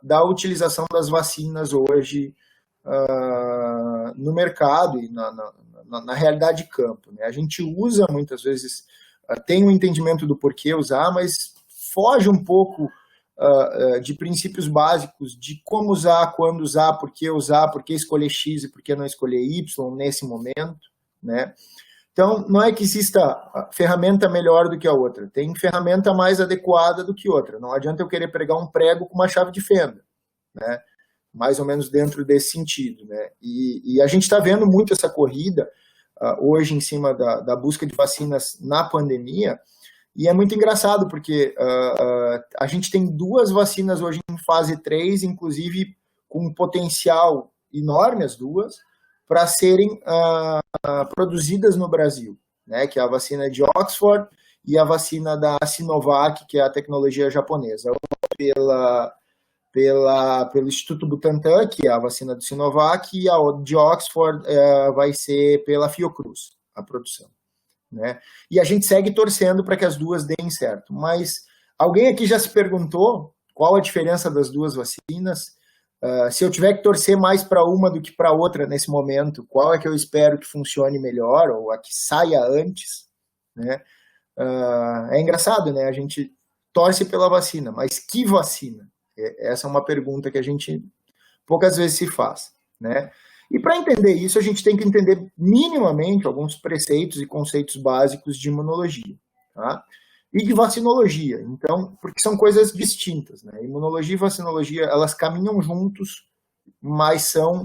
da utilização das vacinas hoje no mercado e na realidade de campo, né? A gente usa muitas vezes, tem um entendimento do porquê usar, mas foge um pouco de princípios básicos de como usar, quando usar, por que escolher X e por que não escolher Y nesse momento, né? Então, não é que exista ferramenta melhor do que a outra, tem ferramenta mais adequada do que outra. Não adianta eu querer pregar um prego com uma chave de fenda, né? Mais ou menos dentro desse sentido, né? E a gente está vendo muito essa corrida hoje em cima da busca de vacinas na pandemia, e é muito engraçado, porque a gente tem 2 vacinas hoje em fase 3, inclusive com um potencial enorme, as 2, para serem produzidas no Brasil, né? Que é a vacina de Oxford e a vacina da Sinovac, que é a tecnologia japonesa, pelo Instituto Butantan, que é a vacina do Sinovac, e a de Oxford vai ser pela Fiocruz, a produção, né? E a gente segue torcendo para que as 2 deem certo. Mas alguém aqui já se perguntou qual a diferença das 2 vacinas? Se eu tiver que torcer mais para uma do que para outra nesse momento, qual é que eu espero que funcione melhor, ou a que saia antes, né? É engraçado, né? A gente torce pela vacina, mas que vacina? Essa é uma pergunta que a gente poucas vezes se faz, né? E para entender isso, a gente tem que entender minimamente alguns preceitos e conceitos básicos de imunologia, tá? E de vacinologia, então, porque são coisas distintas, né? Imunologia e vacinologia, elas caminham juntos, mas são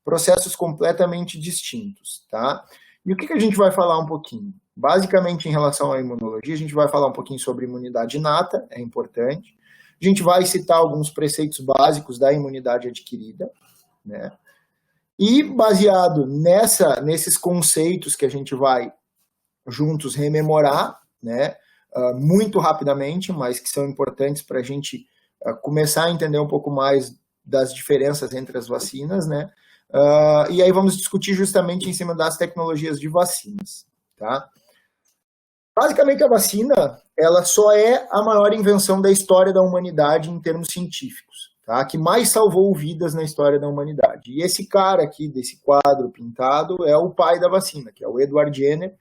processos completamente distintos, tá? E o que a gente vai falar um pouquinho? Basicamente, em relação à imunologia, a gente vai falar um pouquinho sobre imunidade inata, é importante. A gente vai citar alguns preceitos básicos da imunidade adquirida, né? E baseado nesses conceitos que a gente vai juntos rememorar, né? Muito rapidamente, mas que são importantes para a gente começar a entender um pouco mais das diferenças entre as vacinas, né? E aí vamos discutir justamente em cima das tecnologias de vacinas, tá? Basicamente, a vacina, ela só é a maior invenção da história da humanidade em termos científicos, tá? Que mais salvou vidas na história da humanidade. E esse cara aqui, desse quadro pintado, é o pai da vacina, que é o Edward Jenner,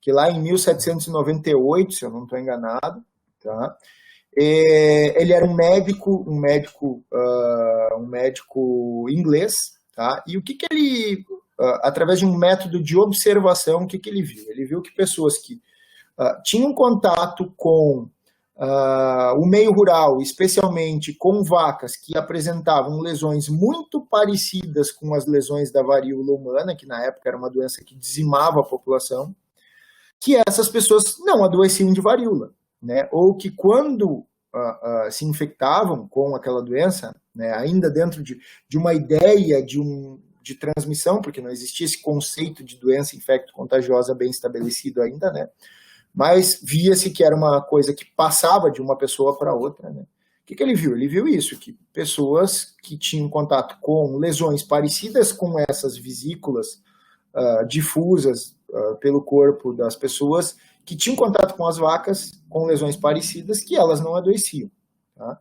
que lá em 1798, se eu não estou enganado, tá? Ele era um médico inglês, tá? E o que ele, através de um método de observação, o que ele viu? Ele viu que pessoas que tinham contato com o meio rural, especialmente com vacas que apresentavam lesões muito parecidas com as lesões da varíola humana, que na época era uma doença que dizimava a população, que essas pessoas não adoeciam de varíola, né? Ou que quando se infectavam com aquela doença, né, ainda dentro de uma ideia de transmissão, porque não existia esse conceito de doença infecto-contagiosa bem estabelecido ainda, né? Mas via-se que era uma coisa que passava de uma pessoa para outra, né? O que ele viu? Ele viu isso, que pessoas que tinham contato com lesões parecidas com essas vesículas difusas pelo corpo das pessoas, que tinham contato com as vacas com lesões parecidas, que elas não adoeciam, tá?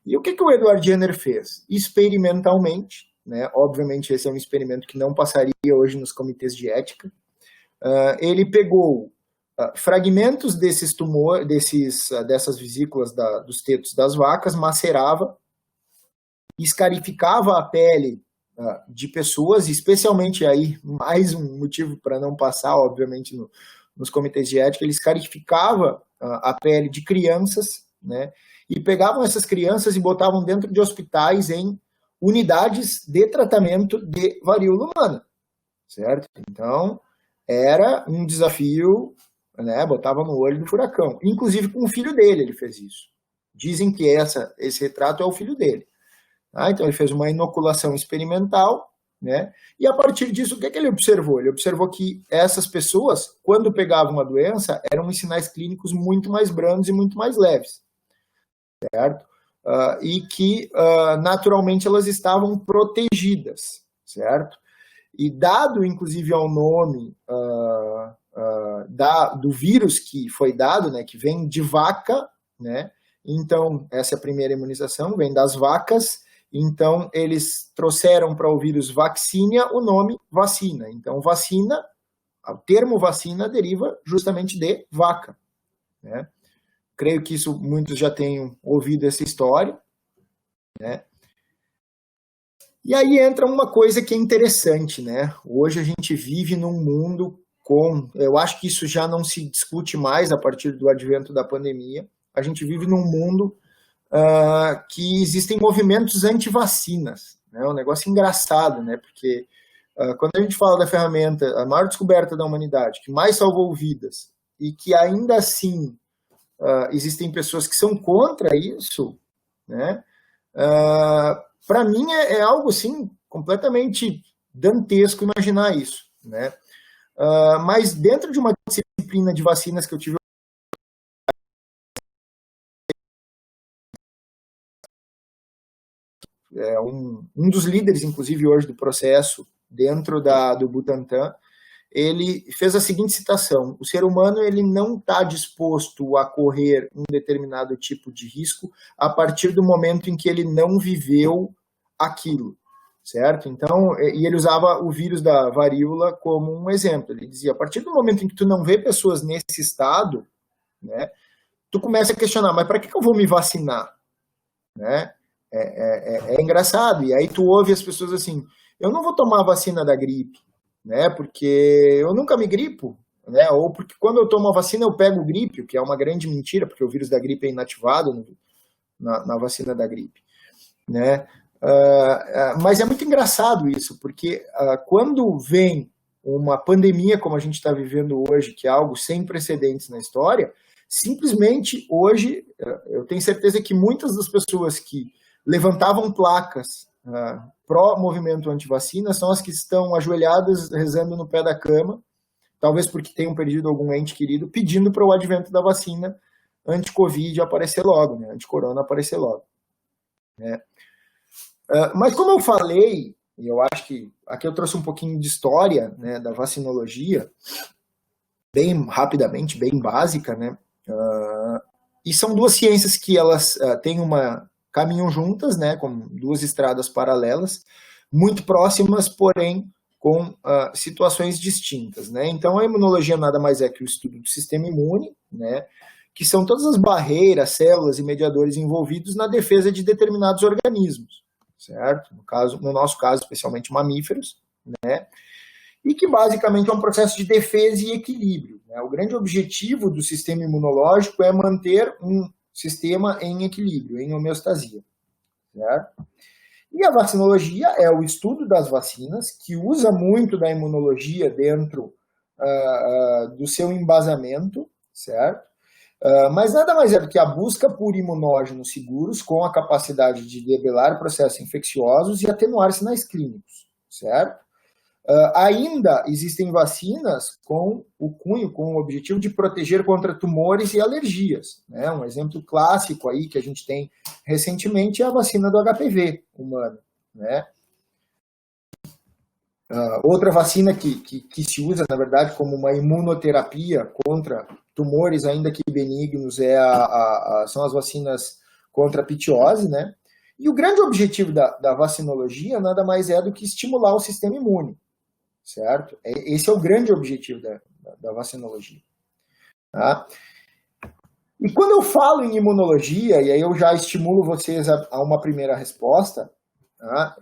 E o que o Edward Jenner fez? Experimentalmente, né? Obviamente esse é um experimento que não passaria hoje nos comitês de ética, ele pegou fragmentos desses dessas vesículas dos tetos das vacas, macerava, escarificava a pele de pessoas, especialmente aí, mais um motivo para não passar, obviamente, nos comitês de ética, ele escarificava a pele de crianças, né, e pegavam essas crianças e botavam dentro de hospitais em unidades de tratamento de varíola humana, certo? Então, era um desafio, né, botava no olho do furacão. Inclusive com o filho dele ele fez isso. Dizem que esse retrato é o filho dele. Então ele fez uma inoculação experimental, né, e a partir disso o que ele observou? Ele observou que essas pessoas, quando pegavam a doença, eram em sinais clínicos muito mais brandos e muito mais leves, certo? E que naturalmente elas estavam protegidas, certo? E dado inclusive ao nome do vírus que foi dado, né, que vem de vaca, né? Então essa é a primeira imunização, vem das vacas, Então, eles trouxeram para o vírus vaccinia o nome vacina. Então, vacina, o termo vacina deriva justamente de vaca, né? Creio que isso muitos já tenham ouvido essa história, né? E aí entra uma coisa que é interessante, né? Hoje a gente vive num mundo eu acho que isso já não se discute mais a partir do advento da pandemia. A gente vive num mundo que existem movimentos anti-vacinas, né? É um negócio engraçado, né? Porque quando a gente fala da ferramenta, a maior descoberta da humanidade, que mais salvou vidas, e que ainda assim existem pessoas que são contra isso, né? Para mim é algo assim completamente dantesco imaginar isso, né? Mas dentro de uma disciplina de vacinas que eu tive um dos líderes, inclusive hoje do processo dentro do Butantan, ele fez a seguinte citação: o ser humano ele não está disposto a correr um determinado tipo de risco a partir do momento em que ele não viveu aquilo, certo? Então, e ele usava o vírus da varíola como um exemplo. Ele dizia, a partir do momento em que tu não vê pessoas nesse estado, né, tu começa a questionar, mas para que eu vou me vacinar? Né? É engraçado, e aí tu ouve as pessoas assim, eu não vou tomar a vacina da gripe, né, porque eu nunca me gripo, né, ou porque quando eu tomo a vacina eu pego gripe, o que é uma grande mentira, porque o vírus da gripe é inativado na vacina da gripe, né. Mas é muito engraçado isso, porque quando vem uma pandemia como a gente está vivendo hoje, que é algo sem precedentes na história, simplesmente hoje eu tenho certeza que muitas das pessoas que levantavam placas pró-movimento anti-vacina são as que estão ajoelhadas rezando no pé da cama, talvez porque tenham perdido algum ente querido, pedindo para o advento da vacina anti-Covid aparecer logo, né, anti-corona aparecer logo, né. Mas como eu falei, e eu acho que aqui eu trouxe um pouquinho de história, né, da vacinologia, bem rapidamente, bem básica, né, e são duas ciências que elas caminham juntas, né, como duas estradas paralelas, muito próximas, porém com situações distintas, né. Então a imunologia nada mais é que o estudo do sistema imune, né, que são todas as barreiras, células e mediadores envolvidos na defesa de determinados organismos, certo? No nosso caso, especialmente mamíferos, né? E que basicamente é um processo de defesa e equilíbrio, né? O grande objetivo do sistema imunológico é manter um sistema em equilíbrio, em homeostasia, certo? E a vacinologia é o estudo das vacinas, que usa muito da imunologia dentro do seu embasamento, certo? Mas nada mais é do que a busca por imunógenos seguros com a capacidade de debelar processos infecciosos e atenuar sinais clínicos, certo? Ainda existem vacinas com o objetivo de proteger contra tumores e alergias, né? Um exemplo clássico aí que a gente tem recentemente é a vacina do HPV humano, né? Outra vacina que se usa, na verdade, como uma imunoterapia contra tumores, ainda que benignos, são as vacinas contra a pitiose, né? E o grande objetivo da vacinologia nada mais é do que estimular o sistema imune, certo? Esse é o grande objetivo da vacinologia. Tá? E quando eu falo em imunologia, e aí eu já estimulo vocês a uma primeira resposta, tá?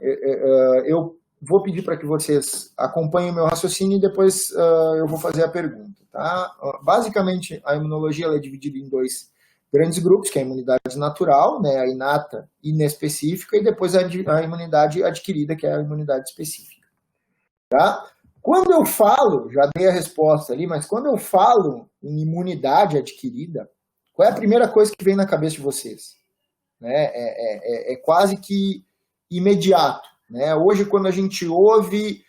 Eu vou pedir para que vocês acompanhem o meu raciocínio e depois eu vou fazer a pergunta. Tá? Basicamente, a imunologia ela é dividida em dois grandes grupos, que é a imunidade natural, né, a inata e inespecífica, e depois a imunidade adquirida, que é a imunidade específica. Tá? Quando eu falo, já dei a resposta ali, mas quando eu falo em imunidade adquirida, qual é a primeira coisa que vem na cabeça de vocês? Né? É quase que imediato. Né? Hoje, quando a gente ouve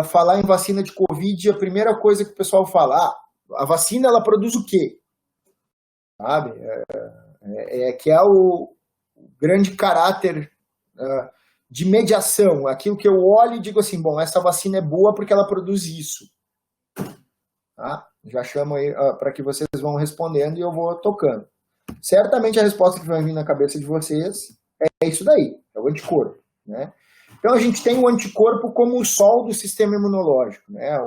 falar em vacina de Covid, a primeira coisa que o pessoal fala, a vacina ela produz o quê? Sabe? Que é o grande caráter de mediação, aquilo que eu olho e digo assim, bom, essa vacina é boa porque ela produz isso. Tá? Já chamo aí para que vocês vão respondendo e eu vou tocando. Certamente a resposta que vai vir na cabeça de vocês é isso daí, é o anticorpo, né? Então a gente tem o anticorpo como o sol do sistema imunológico, né?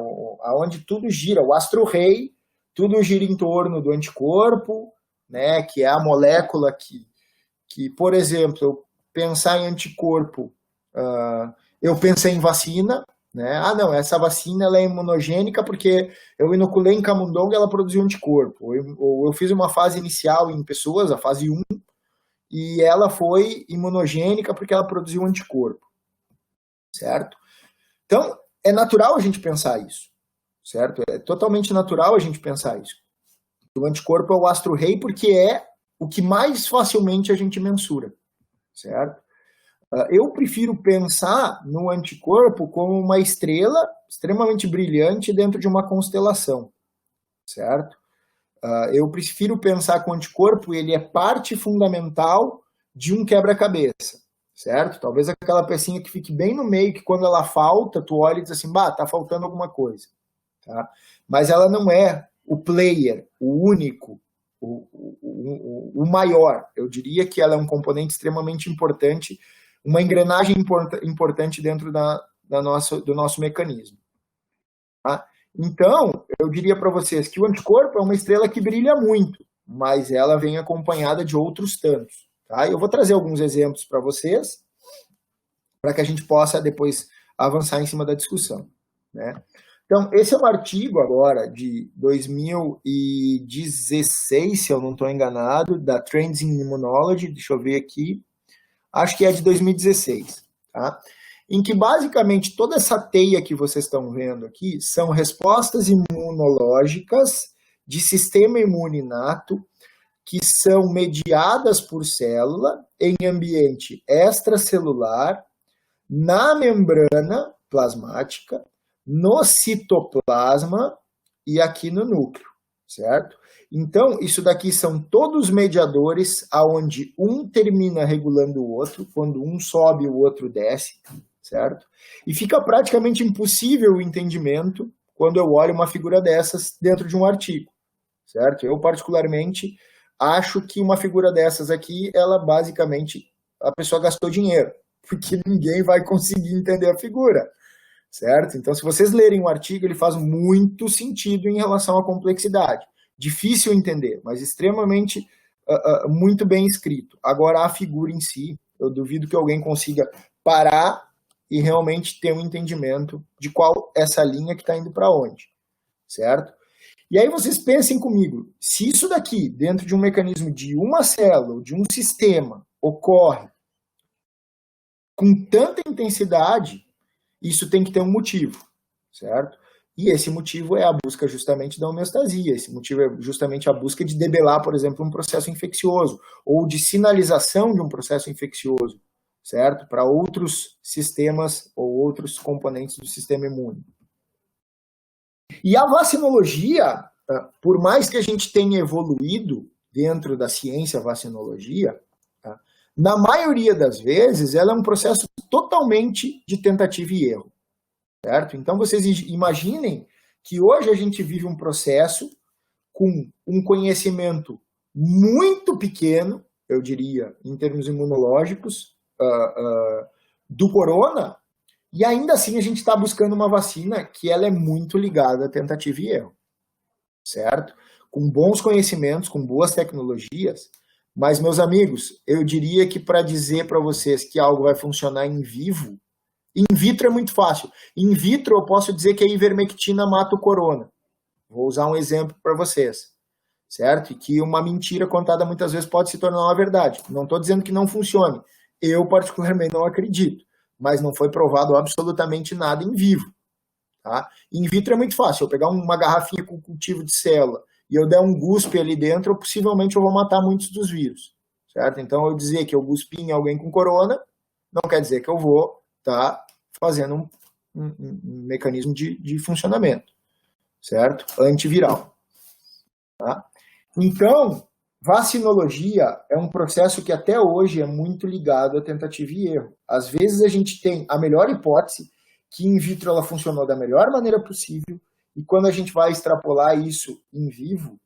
Onde tudo gira, o astro-rei, tudo gira em torno do anticorpo, né? Que é a molécula que por exemplo, eu pensar em anticorpo, eu pensei em vacina, né? Ah, não, essa vacina ela é imunogênica porque eu inoculei em camundongo e ela produziu anticorpo. Ou eu fiz uma fase inicial em pessoas, a fase 1, e ela foi imunogênica porque ela produziu anticorpo, certo? Então, é natural a gente pensar isso, certo? É totalmente natural a gente pensar isso. O anticorpo é o astro-rei porque é o que mais facilmente a gente mensura, certo? Eu prefiro pensar no anticorpo como uma estrela extremamente brilhante dentro de uma constelação, certo? Eu prefiro pensar que o anticorpo ele é parte fundamental de um quebra-cabeça, certo? Talvez aquela pecinha que fique bem no meio, que quando ela falta, tu olha e diz assim, tá faltando alguma coisa, tá? Mas ela não é o player, o único, o maior. Eu diria que ela é um componente extremamente importante, uma engrenagem importante dentro do nosso mecanismo. Tá? Então, eu diria para vocês que o anticorpo é uma estrela que brilha muito, mas ela vem acompanhada de outros tantos. Tá? Eu vou trazer alguns exemplos para vocês, para que a gente possa depois avançar em cima da discussão. Né? Então, esse é um artigo agora de 2016, se eu não estou enganado, da Trends in Immunology, deixa eu ver aqui, acho que é de 2016, tá? Em que basicamente toda essa teia que vocês estão vendo aqui são respostas imunológicas de sistema imune inato que são mediadas por célula em ambiente extracelular, na membrana plasmática, no citoplasma e aqui no núcleo, certo? Então, isso daqui são todos mediadores aonde um termina regulando o outro, quando um sobe, o outro desce, certo? E fica praticamente impossível o entendimento quando eu olho uma figura dessas dentro de um artigo, certo? Eu, particularmente, acho que uma figura dessas aqui, ela basicamente, a pessoa gastou dinheiro, porque ninguém vai conseguir entender a figura, certo? Então, se vocês lerem o artigo, ele faz muito sentido em relação à complexidade. Difícil entender, mas extremamente muito bem escrito. Agora, a figura em si, eu duvido que alguém consiga parar e realmente ter um entendimento de qual essa linha que está indo para onde, certo? E aí vocês pensem comigo, se isso daqui, dentro de um mecanismo de uma célula, de um sistema, ocorre com tanta intensidade, isso tem que ter um motivo, certo? E esse motivo é a busca justamente da homeostasia, esse motivo é justamente a busca de debelar, por exemplo, um processo infeccioso, ou de sinalização de um processo infeccioso, certo? Para outros sistemas ou outros componentes do sistema imune. E a vacinologia, por mais que a gente tenha evoluído dentro da ciência vacinologia, na maioria das vezes ela é um processo totalmente de tentativa e erro, certo? Então vocês imaginem que hoje a gente vive um processo com um conhecimento muito pequeno, eu diria, em termos imunológicos, do corona, e ainda assim a gente está buscando uma vacina que ela é muito ligada à tentativa e erro, certo? Com bons conhecimentos, com boas tecnologias, mas, meus amigos, eu diria que para dizer para vocês que algo vai funcionar em vivo, in vitro é muito fácil. In vitro eu posso dizer que a ivermectina mata o corona. Vou usar um exemplo para vocês, certo? E que uma mentira contada muitas vezes pode se tornar uma verdade. Não estou dizendo que não funcione. Eu, particularmente, não acredito. Mas não foi provado absolutamente nada em vivo. Tá? In vitro é muito fácil. Eu pegar uma garrafinha com cultivo de célula e eu der um guspe ali dentro, possivelmente eu vou matar muitos dos vírus. Certo? Então, eu dizer que eu cuspi em alguém com corona, não quer dizer que eu vou estar fazendo um mecanismo de funcionamento. Certo? Antiviral. Tá? Então, vacinologia é um processo que até hoje é muito ligado à tentativa e erro. Às vezes a gente tem a melhor hipótese, que in vitro ela funcionou da melhor maneira possível, e quando a gente vai extrapolar isso em vivo,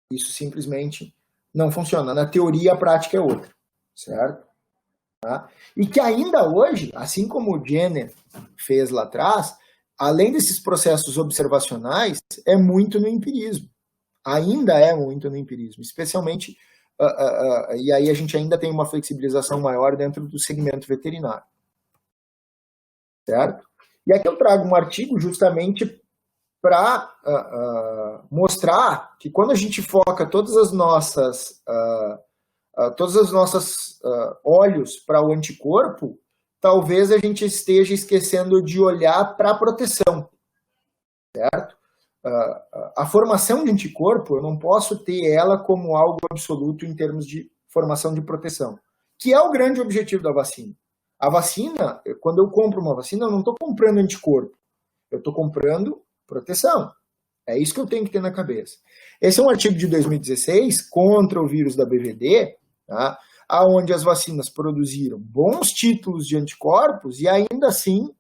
isso simplesmente não funciona. Na teoria, a prática é outra, certo? tá? E que ainda hoje, assim como o Jenner fez lá atrás, além desses processos observacionais, é muito no empirismo. Ainda é muito no empirismo, especialmente, e aí a gente ainda tem uma flexibilização maior dentro do segmento veterinário. Certo? E aqui eu trago um artigo justamente para mostrar que quando a gente foca todas as nossas olhos para o anticorpo, talvez a gente esteja esquecendo de olhar para a proteção, certo? A formação de anticorpo, eu não posso ter ela como algo absoluto em termos de formação de proteção, que é o grande objetivo da vacina. A vacina, quando eu compro uma vacina, eu não estou comprando anticorpo, eu estou comprando proteção. É isso que eu tenho que ter na cabeça. Esse é um artigo de 2016 contra o vírus da BVD, tá? Onde as vacinas produziram bons títulos de anticorpos e ainda assim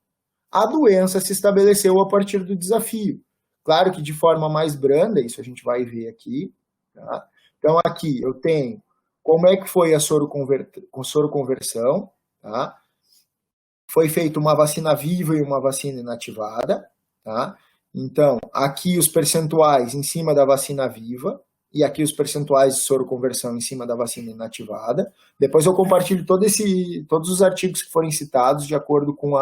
a doença se estabeleceu a partir do desafio. Claro que de forma mais branda, isso a gente vai ver aqui. Tá? Então aqui eu tenho como é que foi a soroconversão, tá? Foi feita uma vacina viva e uma vacina inativada, tá? Então, aqui os percentuais em cima da vacina viva e aqui os percentuais de soroconversão em cima da vacina inativada. Depois eu compartilho todos os artigos que forem citados de acordo com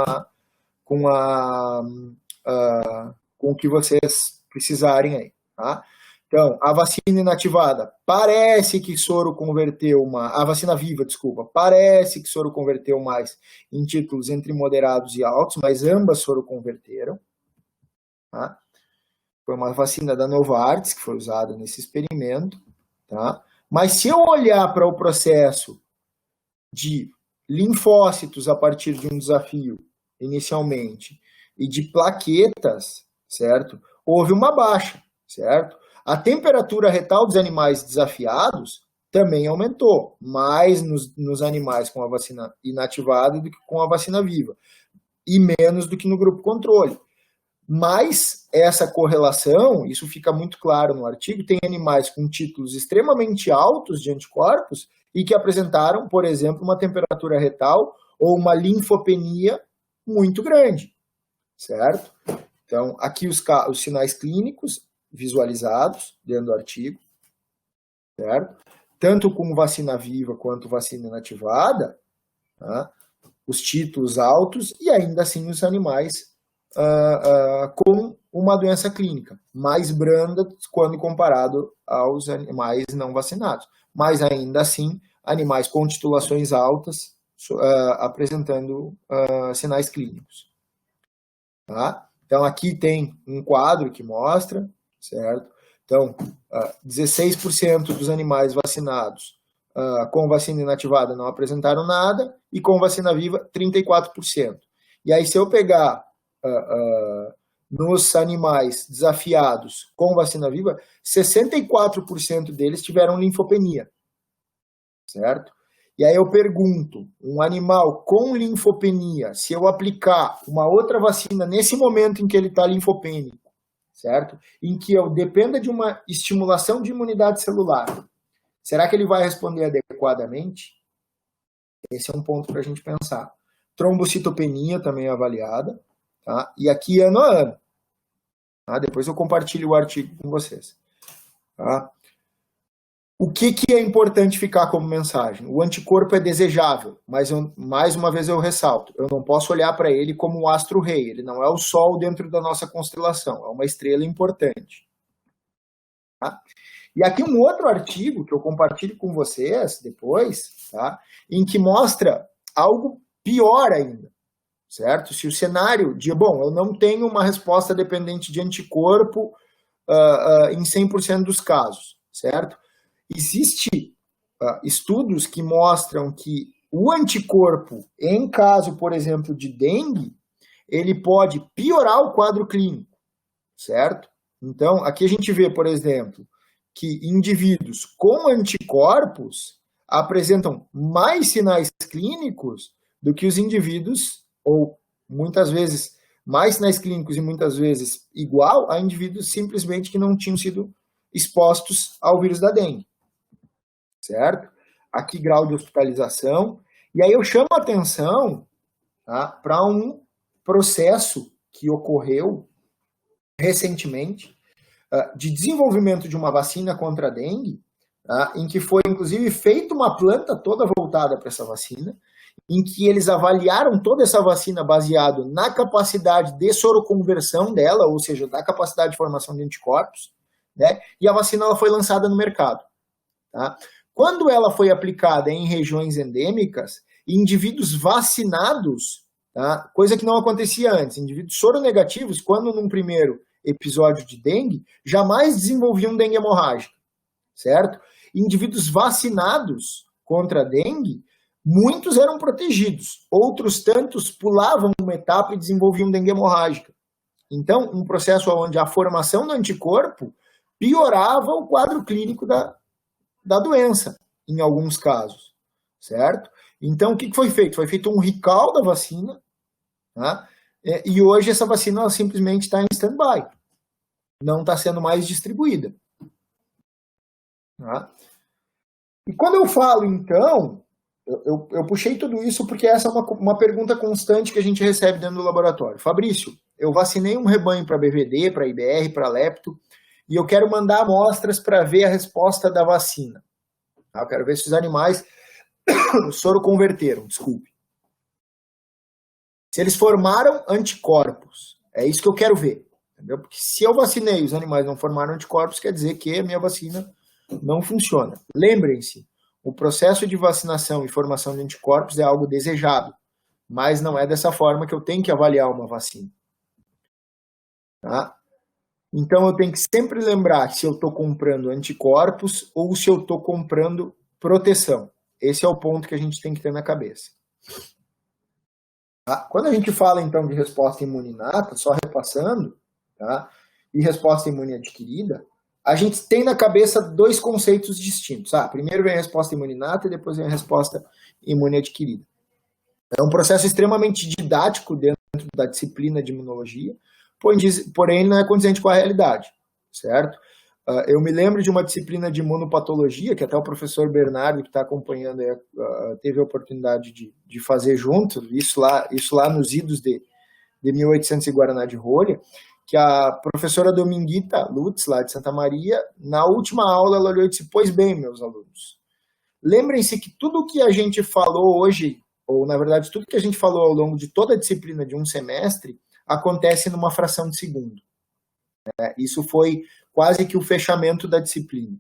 o que vocês precisarem aí, tá? Então, a vacina inativada parece que soro converteu a vacina viva, desculpa, parece que soro converteu mais em títulos entre moderados e altos, mas ambas soro converteram. Tá? Foi uma vacina da Novartis que foi usada nesse experimento. Tá? Mas se eu olhar para o processo de linfócitos a partir de um desafio, inicialmente, e de plaquetas, certo? Houve uma baixa, certo? A temperatura retal dos animais desafiados também aumentou, mais nos animais com a vacina inativada do que com a vacina viva, e menos do que no grupo controle. Mas essa correlação, isso fica muito claro no artigo, tem animais com títulos extremamente altos de anticorpos e que apresentaram, por exemplo, uma temperatura retal ou uma linfopenia muito grande, certo? Então, aqui os sinais clínicos visualizados dentro do artigo, certo? Tanto com vacina viva quanto vacina inativada, tá? Os títulos altos e ainda assim os animais com uma doença clínica mais branda quando comparado aos animais não vacinados. Mas ainda assim, animais com titulações altas apresentando sinais clínicos. Tá? Então, aqui tem um quadro que mostra, certo? Então, 16% dos animais vacinados com vacina inativada não apresentaram nada e com vacina viva, 34%. E aí, se eu pegar nos animais desafiados com vacina viva, 64% deles tiveram linfopenia, certo? E aí eu pergunto, um animal com linfopenia, se eu aplicar uma outra vacina nesse momento em que ele está linfopênico, certo? Em que eu dependa de uma estimulação de imunidade celular, será que ele vai responder adequadamente? Esse é um ponto para a gente pensar. Trombocitopenia também é avaliada, tá? E aqui ano a ano. Tá? Depois eu compartilho o artigo com vocês. Tá? O que é importante ficar como mensagem? O anticorpo é desejável, mas mais uma vez eu ressalto, eu não posso olhar para ele como um astro-rei, ele não é o Sol dentro da nossa constelação, é uma estrela importante. Tá? E aqui um outro artigo que eu compartilho com vocês depois, tá? Em que mostra algo pior ainda, certo? Se o cenário de, eu não tenho uma resposta dependente de anticorpo em 100% dos casos, certo? Existem estudos que mostram que o anticorpo, em caso, por exemplo, de dengue, ele pode piorar o quadro clínico, certo? Então, aqui a gente vê, por exemplo, que indivíduos com anticorpos apresentam mais sinais clínicos do que os indivíduos, ou muitas vezes mais sinais clínicos e muitas vezes igual a indivíduos simplesmente que não tinham sido expostos ao vírus da dengue. Certo? Aqui grau de hospitalização, E aí eu chamo a atenção, tá, para um processo que ocorreu recentemente, de desenvolvimento de uma vacina contra a dengue, tá, em que foi, inclusive, feita uma planta toda voltada para essa vacina, em que eles avaliaram toda essa vacina baseado na capacidade de soroconversão dela, ou seja, da capacidade de formação de anticorpos, né, e a vacina ela foi lançada no mercado. Tá? Quando ela foi aplicada em regiões endêmicas, indivíduos vacinados, tá, coisa que não acontecia antes, indivíduos soronegativos, quando num primeiro episódio de dengue, jamais desenvolviam dengue hemorrágica, certo? Indivíduos vacinados contra a dengue, muitos eram protegidos, outros tantos pulavam uma etapa e desenvolviam dengue hemorrágica. Então, um processo onde a formação do anticorpo piorava o quadro clínico da doença, em alguns casos, certo? Então, o que foi feito? Foi feito um recall da vacina, tá? E hoje essa vacina ela simplesmente está em stand-by, não está sendo mais distribuída. Tá? E quando eu falo, então, eu puxei tudo isso porque essa é uma pergunta constante que a gente recebe dentro do laboratório. Fabrício, eu vacinei um rebanho para BVD, para IBR, para lepto, e eu quero mandar amostras para ver a resposta da vacina. Tá? Eu quero ver se os animais soroconverteram, desculpe. Se eles formaram anticorpos. É isso que eu quero ver. Entendeu? Porque se eu vacinei e os animais não formaram anticorpos, quer dizer que a minha vacina não funciona. Lembrem-se, o processo de vacinação e formação de anticorpos é algo desejado, mas não é dessa forma que eu tenho que avaliar uma vacina. Tá? Então eu tenho que sempre lembrar se eu estou comprando anticorpos ou se eu estou comprando proteção. Esse é o ponto que a gente tem que ter na cabeça. Tá? Quando a gente fala então de resposta imune inata, só repassando, tá? E resposta imune adquirida, a gente tem na cabeça dois conceitos distintos. Primeiro vem a resposta imune inata e depois vem a resposta imune adquirida. É um processo extremamente didático dentro da disciplina de imunologia, porém não é condizente com a realidade, certo? Eu me lembro de uma disciplina de imunopatologia, que até o professor Bernardo, que está acompanhando, teve a oportunidade de fazer junto, isso lá nos idos de 1800 e Guaraná de Rolha, que a professora Dominguita Lutz, lá de Santa Maria, na última aula ela olhou e disse, pois bem, meus alunos, lembrem-se que tudo que a gente falou hoje, ou na verdade tudo que a gente falou ao longo de toda a disciplina de um semestre, acontece numa fração de segundo. Isso foi quase que o fechamento da disciplina.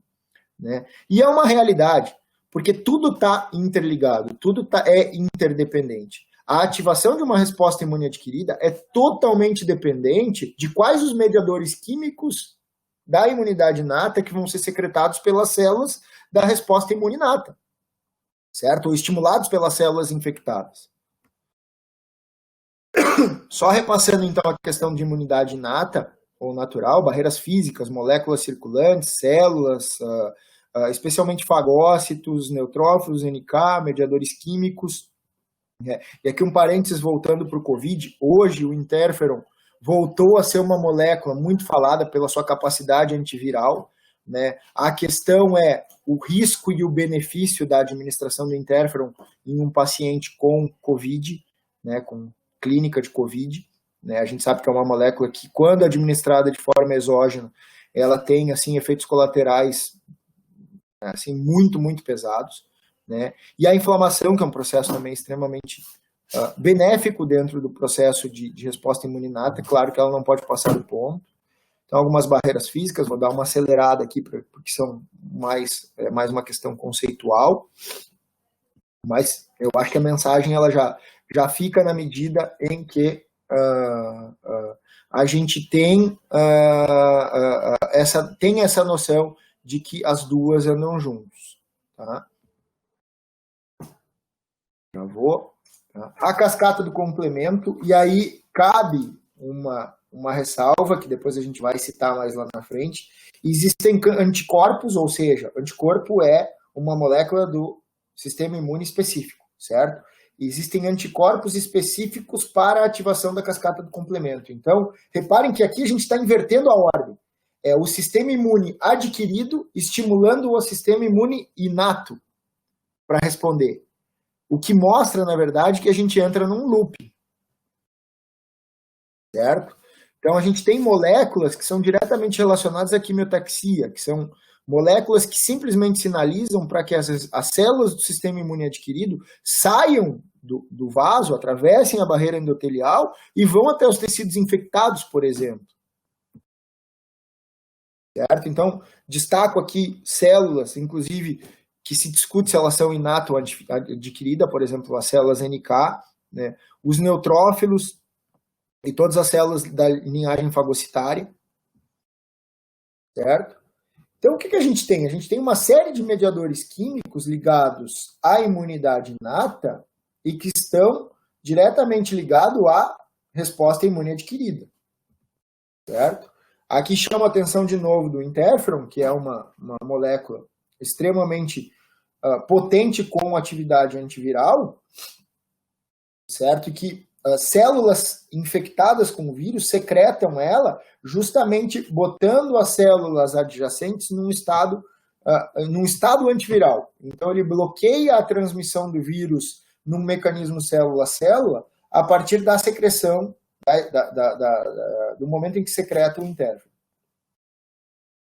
Né? E é uma realidade, porque tudo está interligado, tudo é interdependente. A ativação de uma resposta imune adquirida é totalmente dependente de quais os mediadores químicos da imunidade inata que vão ser secretados pelas células da resposta imune inata, certo? Ou estimulados pelas células infectadas. Só repassando então a questão de imunidade inata ou natural, barreiras físicas, moléculas circulantes, células, especialmente fagócitos, neutrófilos, NK, mediadores químicos. E aqui um parênteses voltando para o Covid, hoje o interferon voltou a ser uma molécula muito falada pela sua capacidade antiviral. Né? A questão é o risco e o benefício da administração do interferon em um paciente com Covid, né, com clínica de Covid. Né? A gente sabe que é uma molécula que, quando administrada de forma exógena, ela tem assim, efeitos colaterais assim, muito, muito pesados. Né? E a inflamação, que é um processo também extremamente benéfico dentro do processo de resposta imune inata, claro que ela não pode passar do ponto. Então, algumas barreiras físicas, vou dar uma acelerada aqui, porque são mais uma questão conceitual, mas eu acho que a mensagem ela já fica na medida em que a gente tem essa noção de que as duas andam juntos. Tá? Já vou. Tá? A cascata do complemento, e aí cabe uma ressalva, que depois a gente vai citar mais lá na frente. Existem anticorpos, ou seja, anticorpo é uma molécula do sistema imune específico, certo? Existem anticorpos específicos para a ativação da cascata do complemento. Então, reparem que aqui a gente está invertendo a ordem. É o sistema imune adquirido estimulando o sistema imune inato para responder. O que mostra, na verdade, que a gente entra num loop, certo? Então, a gente tem moléculas que são diretamente relacionadas à quimiotaxia, que são moléculas que simplesmente sinalizam para que as células do sistema imune adquirido saiam do vaso, atravessem a barreira endotelial e vão até os tecidos infectados, por exemplo. Certo? Então, destaco aqui células, inclusive, que se discute se elas são inata ou adquirida, por exemplo, as células NK, né? Os neutrófilos e todas as células da linhagem fagocitária, certo? Então, o que a gente tem? A gente tem uma série de mediadores químicos ligados à imunidade inata e que estão diretamente ligados à resposta imune adquirida, certo? Aqui chama a atenção de novo do interferon, que é uma molécula extremamente potente com atividade antiviral, certo? E que células infectadas com o vírus secretam ela, justamente botando as células adjacentes num estado antiviral. Então, ele bloqueia a transmissão do vírus num mecanismo célula-célula a partir da secreção do momento em que secreta o interferon.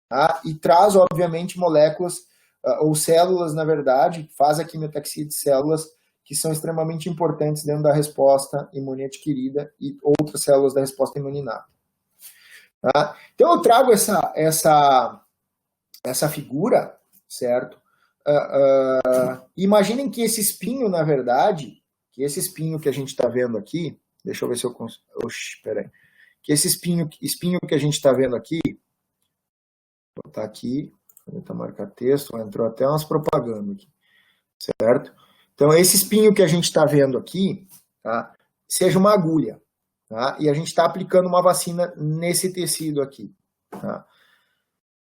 Tá? E traz, obviamente, moléculas ou células, na verdade, faz a quimiotaxia de células que são extremamente importantes dentro da resposta imune adquirida e outras células da resposta imune inata. Tá? Então, eu trago essa figura, certo? Imaginem que esse espinho, na verdade, que esse espinho que a gente está vendo aqui, deixa eu ver se eu consigo. Oxi, peraí. Que esse espinho que a gente está vendo aqui, vou botar aqui, vou tentar marcar texto, entrou até umas propagandas aqui, certo? Então, esse espinho que a gente está vendo aqui, tá, seja uma agulha, tá, e a gente está aplicando uma vacina nesse tecido aqui. Tá.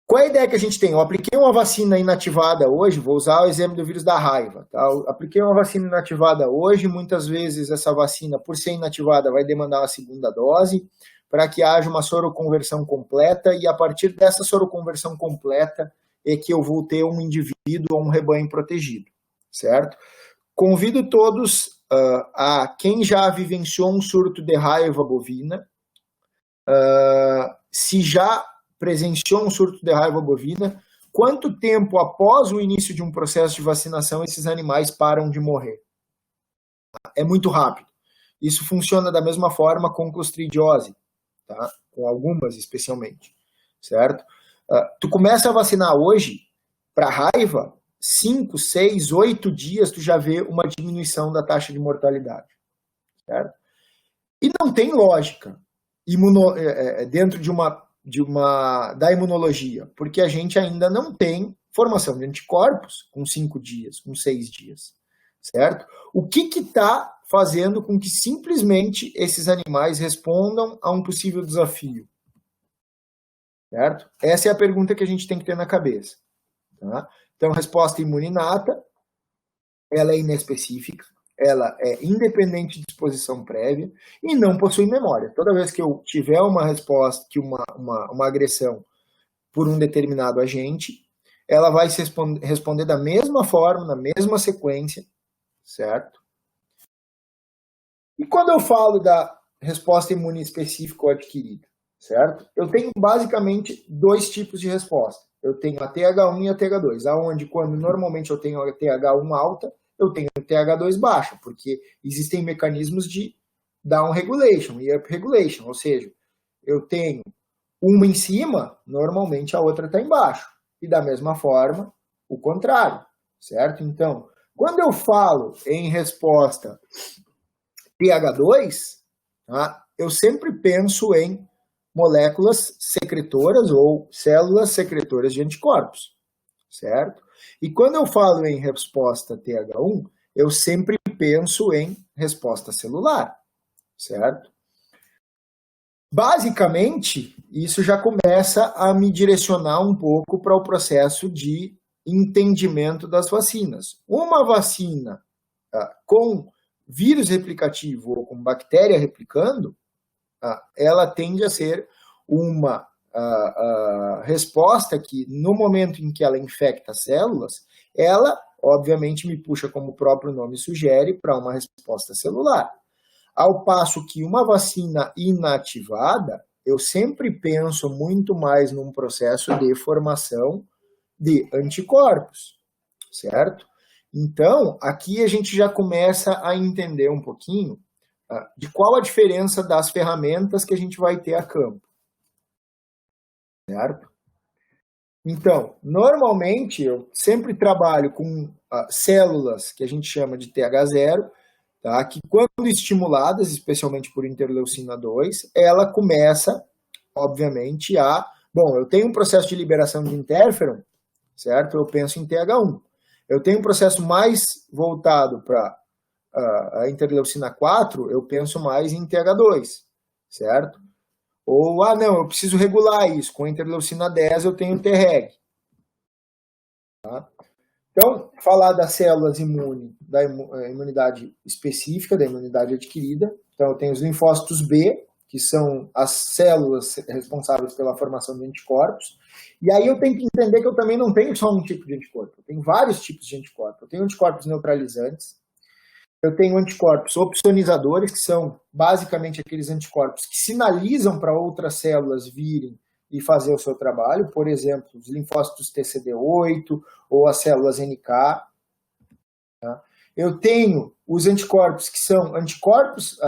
Qual é a ideia que a gente tem? Eu apliquei uma vacina inativada hoje, vou usar o exemplo do vírus da raiva. Tá? Eu apliquei uma vacina inativada hoje, muitas vezes essa vacina, por ser inativada, vai demandar uma segunda dose, para que haja uma soroconversão completa, e a partir dessa soroconversão completa é que eu vou ter um indivíduo ou um rebanho protegido, certo? Convido todos a quem já vivenciou um surto de raiva bovina, se já presenciou um surto de raiva bovina, quanto tempo após o início de um processo de vacinação esses animais param de morrer? É muito rápido. Isso funciona da mesma forma com clostridiose, tá? Com algumas especialmente, certo? Tu começa a vacinar hoje para raiva, 5, 6, 8 dias tu já vê uma diminuição da taxa de mortalidade, certo? E não tem lógica dentro da imunologia, porque a gente ainda não tem formação de anticorpos com 5 dias, com 6 dias, certo? O que está fazendo com que simplesmente esses animais respondam a um possível desafio? Certo? Essa é a pergunta que a gente tem que ter na cabeça. Tá? Então, resposta imune inata, ela é inespecífica, ela é independente de disposição prévia e não possui memória. Toda vez que eu tiver uma resposta, que uma agressão por um determinado agente, ela vai se responder da mesma forma, na mesma sequência, certo? E quando eu falo da resposta imune específica ou adquirida, certo? Eu tenho basicamente 2 tipos de resposta. Eu tenho a TH1 e a TH2, aonde quando normalmente eu tenho a TH1 alta, eu tenho a TH2 baixa, porque existem mecanismos de down regulation e up regulation, ou seja, eu tenho uma em cima, normalmente a outra está embaixo. E da mesma forma, o contrário, certo? Então, quando eu falo em resposta TH2, tá, eu sempre penso em moléculas secretoras ou células secretoras de anticorpos, certo? E quando eu falo em resposta TH1, eu sempre penso em resposta celular, certo? Basicamente, isso já começa a me direcionar um pouco para o processo de entendimento das vacinas. Uma vacina com vírus replicativo ou com bactéria replicando, ela tende a ser uma resposta que, no momento em que ela infecta células, ela obviamente me puxa, como o próprio nome sugere, para uma resposta celular. Ao passo que uma vacina inativada, eu sempre penso muito mais num processo de formação de anticorpos, certo? Então, aqui a gente já começa a entender um pouquinho de qual a diferença das ferramentas que a gente vai ter a campo, certo? Então, normalmente, eu sempre trabalho com células que a gente chama de TH0, tá? Que quando estimuladas, especialmente por interleucina 2, ela começa, obviamente, Bom, eu tenho um processo de liberação de interferon, certo? Eu penso em TH1. Eu tenho um processo mais voltado para a interleucina 4, eu penso mais em TH2, certo? Ou, não, eu preciso regular isso. Com a interleucina 10 eu tenho Treg. Tá? Então, falar das células imunes, da imunidade específica, da imunidade adquirida. Então, eu tenho os linfócitos B, que são as células responsáveis pela formação de anticorpos. E aí eu tenho que entender que eu também não tenho só um tipo de anticorpo. Eu tenho vários tipos de anticorpos. Eu tenho anticorpos neutralizantes. Eu tenho anticorpos opsonizadores, que são basicamente aqueles anticorpos que sinalizam para outras células virem e fazer o seu trabalho, por exemplo, os linfócitos TCD8 ou as células NK. Tá? Eu tenho os anticorpos que são anticorpos,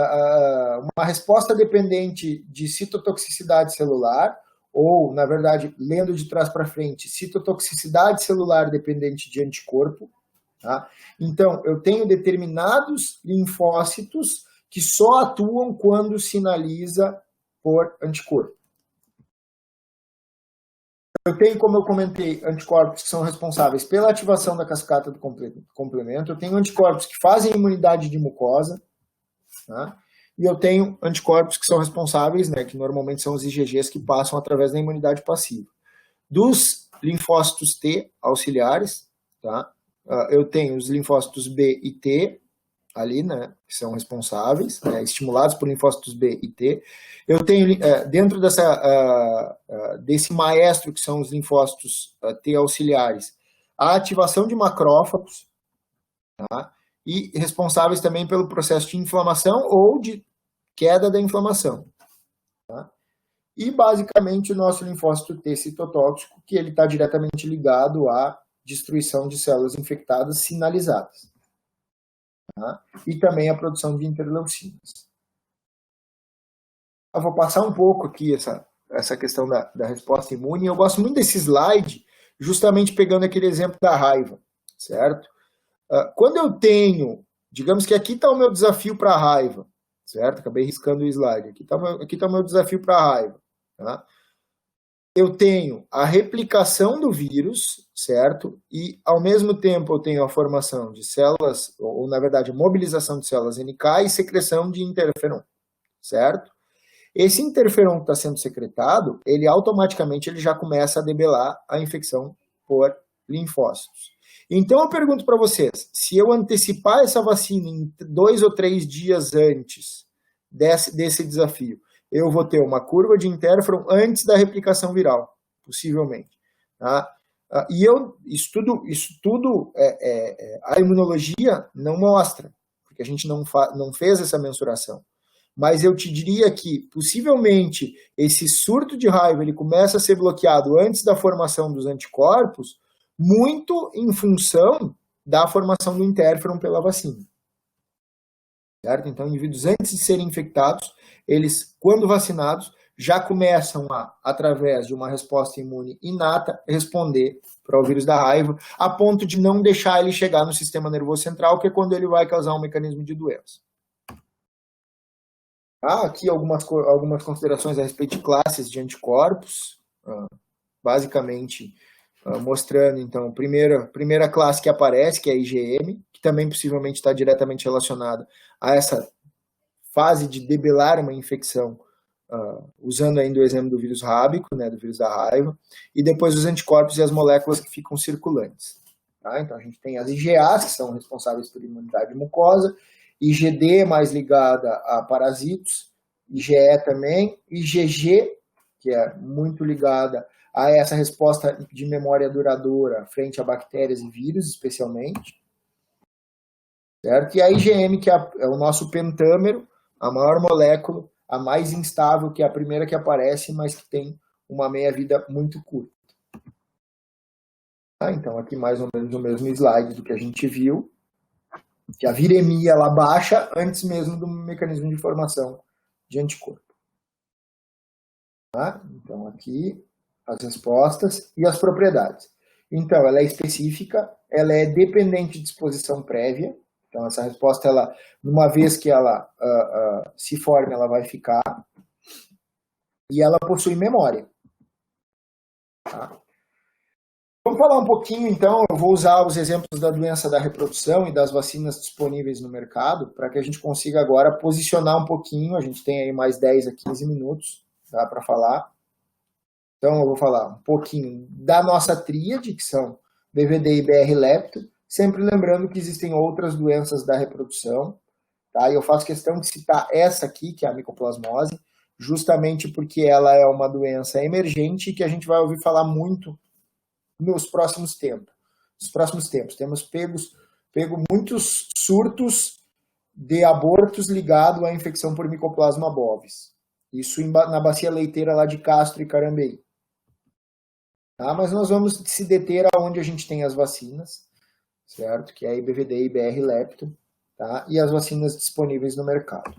uma resposta dependente de citotoxicidade celular, ou, na verdade, lendo de trás para frente, citotoxicidade celular dependente de anticorpo. Tá? Então, eu tenho determinados linfócitos que só atuam quando sinaliza por anticorpo. Eu tenho, como eu comentei, anticorpos que são responsáveis pela ativação da cascata do complemento. Eu tenho anticorpos que fazem imunidade de mucosa. Tá? E eu tenho anticorpos que são responsáveis, né, que normalmente são os IgGs que passam através da imunidade passiva. Dos linfócitos T auxiliares, tá? Eu tenho os linfócitos B e T ali, né, que são responsáveis, né, estimulados por linfócitos B e T. Eu tenho, dentro desse maestro, que são os linfócitos T auxiliares, a ativação de macrófagos, tá, e responsáveis também pelo processo de inflamação ou de queda da inflamação. Tá? E, basicamente, o nosso linfócito T citotóxico, que ele está diretamente ligado à destruição de células infectadas sinalizadas. Tá? E também a produção de interleucinas. Eu vou passar um pouco aqui essa questão da resposta imune. Eu gosto muito desse slide, justamente pegando aquele exemplo da raiva, certo? Quando eu tenho, digamos que aqui está o meu desafio para a raiva, certo? Acabei riscando o slide. Aqui está o meu desafio para a raiva. Tá? Eu tenho a replicação do vírus, certo? E, ao mesmo tempo, eu tenho a formação de células, ou, na verdade, a mobilização de células NK e secreção de interferon, certo? Esse interferon que está sendo secretado, ele automaticamente já começa a debelar a infecção por linfócitos. Então, eu pergunto para vocês, se eu antecipar essa vacina em 2 ou 3 dias antes desse desafio, eu vou ter uma curva de interferon antes da replicação viral, possivelmente. Tá? E isso tudo a imunologia não mostra, porque a gente não fez essa mensuração. Mas eu te diria que, possivelmente, esse surto de raiva ele começa a ser bloqueado antes da formação dos anticorpos, muito em função da formação do interferon pela vacina. Certo? Então, indivíduos antes de serem infectados, eles, quando vacinados, já começam através de uma resposta imune inata, responder para o vírus da raiva, a ponto de não deixar ele chegar no sistema nervoso central, que é quando ele vai causar um mecanismo de doença. Aqui algumas considerações a respeito de classes de anticorpos, basicamente mostrando, então, a primeira classe que aparece, que é a IgM, que também possivelmente está diretamente relacionada a essa fase de debelar uma infecção, usando ainda o exemplo do vírus rábico, né, do vírus da raiva, e depois os anticorpos e as moléculas que ficam circulantes. Tá? Então, a gente tem as IgAs, que são responsáveis por imunidade mucosa, IgD mais ligada a parasitos, IgE também, IgG, que é muito ligada a essa resposta de memória duradoura frente a bactérias e vírus, especialmente. Certo? E a IgM, que é o nosso pentâmero, a maior molécula, a mais instável, que é a primeira que aparece, mas que tem uma meia-vida muito curta. Então, aqui mais ou menos o mesmo slide do que a gente viu, que a viremia ela baixa antes mesmo do mecanismo de formação de anticorpo. Então, aqui as respostas e as propriedades. Então, ela é específica, ela é dependente de exposição prévia. Então, essa resposta, ela, uma vez que ela se forme, ela vai ficar. E ela possui memória. Tá? Vamos falar um pouquinho, então, eu vou usar os exemplos da doença da reprodução e das vacinas disponíveis no mercado, para que a gente consiga agora posicionar um pouquinho, a gente tem aí mais 10 a 15 minutos para falar. Então, eu vou falar um pouquinho da nossa tríade, que são BVD e BR-lepto, sempre lembrando que existem outras doenças da reprodução, tá? E eu faço questão de citar essa aqui, que é a micoplasmose, justamente porque ela é uma doença emergente que a gente vai ouvir falar muito nos próximos tempos. Temos pego muitos surtos de abortos ligados à infecção por Mycoplasma bovis. Isso na bacia leiteira lá de Castro e Carambeí. Tá? Mas nós vamos se deter aonde a gente tem as vacinas, certo? Que é a IBVD e BR-lepto, tá? E as vacinas disponíveis no mercado.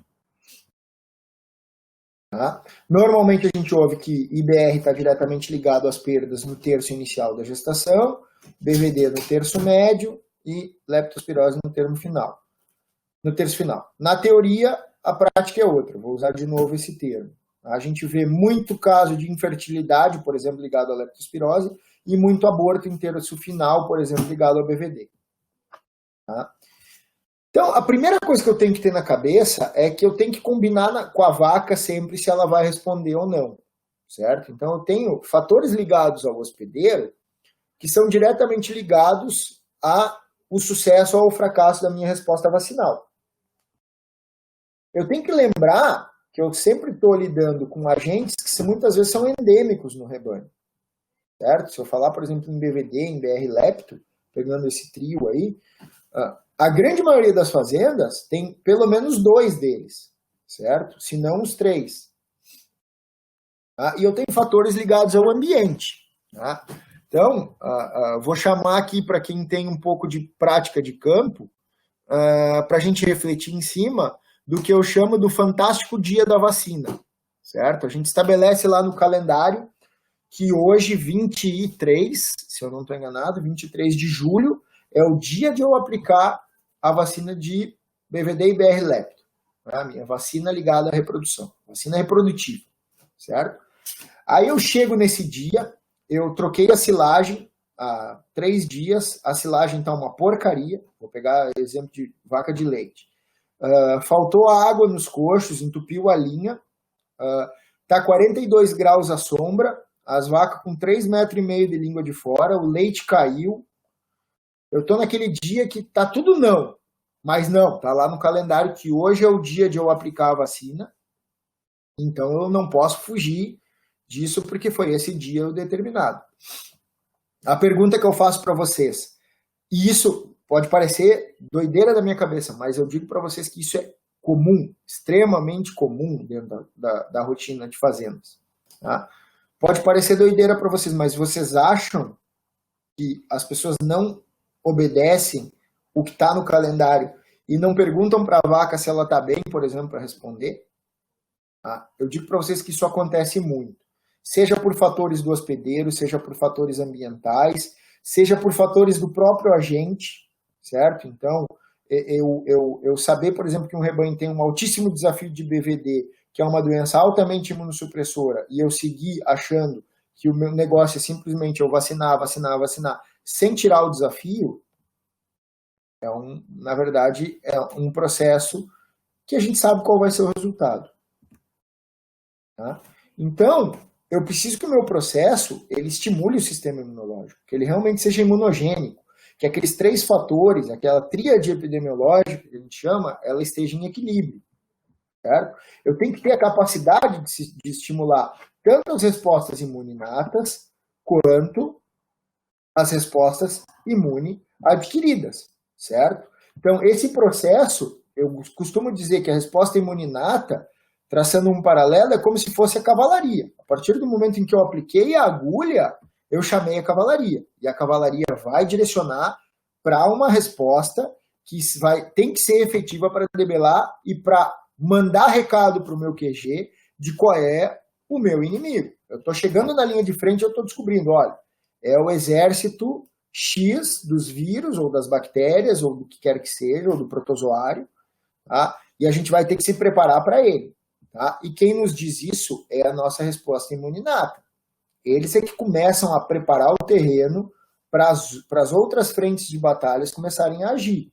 Tá? Normalmente a gente ouve que IBR está diretamente ligado às perdas no terço inicial da gestação, BVD no terço médio e leptospirose no terço final. Na teoria, a prática é outra. Vou usar de novo esse termo. A gente vê muito caso de infertilidade, por exemplo, ligado à leptospirose, e muito aborto em terço final, por exemplo, ligado ao BVD. Tá? Então, a primeira coisa que eu tenho que ter na cabeça é que eu tenho que combinar com a vaca sempre se ela vai responder ou não, certo? Então, eu tenho fatores ligados ao hospedeiro que são diretamente ligados ao sucesso ou ao fracasso da minha resposta vacinal. Eu tenho que lembrar que eu sempre estou lidando com agentes que muitas vezes são endêmicos no rebanho, certo? Se eu falar, por exemplo, em BVD, em BR-lepto, pegando esse trio aí, a grande maioria das fazendas tem pelo menos 2 deles, certo? Se não os 3. Tá? E eu tenho fatores ligados ao ambiente. Tá? Então, vou chamar aqui para quem tem um pouco de prática de campo, para a gente refletir em cima do que eu chamo do fantástico dia da vacina, certo? A gente estabelece lá no calendário que hoje, 23, se eu não estou enganado, 23 de julho, é o dia de eu aplicar a vacina de BVD e BR-lepto, a minha vacina ligada à reprodução, vacina reprodutiva, certo? Aí eu chego nesse dia, eu troquei a silagem há 3 dias, a silagem está uma porcaria, vou pegar exemplo de vaca de leite. Faltou a água nos coxos, entupiu a linha, está 42 graus à sombra, as vacas com 3,5 metros de língua de fora, o leite caiu. Eu estou naquele dia que está tudo não, mas não, está lá no calendário que hoje é o dia de eu aplicar a vacina, então eu não posso fugir disso porque foi esse dia o determinado. A pergunta que eu faço para vocês, e isso pode parecer doideira da minha cabeça, mas eu digo para vocês que isso é comum, extremamente comum dentro da rotina de fazendas. Tá? Pode parecer doideira para vocês, mas vocês acham que as pessoas não obedecem o que está no calendário e não perguntam para a vaca se ela está bem, por exemplo, para responder? Tá? Eu digo para vocês que isso acontece muito. Seja por fatores do hospedeiro, seja por fatores ambientais, seja por fatores do próprio agente, certo? Então, eu saber, por exemplo, que um rebanho tem um altíssimo desafio de BVD, que é uma doença altamente imunossupressora, e eu seguir achando que o meu negócio é simplesmente eu vacinar, sem tirar o desafio, na verdade, é um processo que a gente sabe qual vai ser o resultado. Tá? Então, eu preciso que o meu processo ele estimule o sistema imunológico, que ele realmente seja imunogênico, que aqueles 3 fatores, aquela tríade epidemiológica que a gente chama, ela esteja em equilíbrio. Certo? Eu tenho que ter a capacidade de estimular tanto as respostas imuninatas, quanto as respostas imunes adquiridas, certo? Então, esse processo, eu costumo dizer que a resposta imune inata, traçando um paralelo, é como se fosse a cavalaria. A partir do momento em que eu apliquei a agulha, eu chamei a cavalaria. E a cavalaria vai direcionar para uma resposta que tem que ser efetiva para debelar e para mandar recado para o meu QG de qual é o meu inimigo. Eu estou chegando na linha de frente e eu estou descobrindo, olha, é o exército X dos vírus, ou das bactérias, ou do que quer que seja, ou do protozoário, tá? E a gente vai ter que se preparar para ele. Tá? E quem nos diz isso é a nossa resposta imune inata. Eles é que começam a preparar o terreno para as outras frentes de batalhas começarem a agir,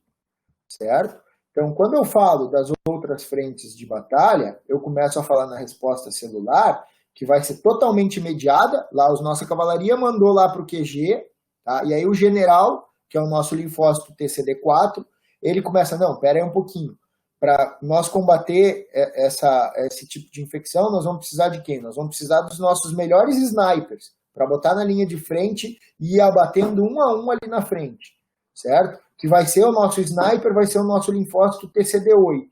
certo? Então, quando eu falo das outras frentes de batalha, eu começo a falar na resposta celular, que vai ser totalmente imediata. Lá, a nossa cavalaria mandou lá para o QG, tá? E aí o general, que é o nosso linfócito TCD4, ele começa, não, pera aí um pouquinho. Para nós combater esse tipo de infecção, nós vamos precisar de quem? Nós vamos precisar dos nossos melhores snipers, para botar na linha de frente e ir abatendo um a um ali na frente, certo? Que vai ser o nosso sniper, vai ser o nosso linfócito TCD8,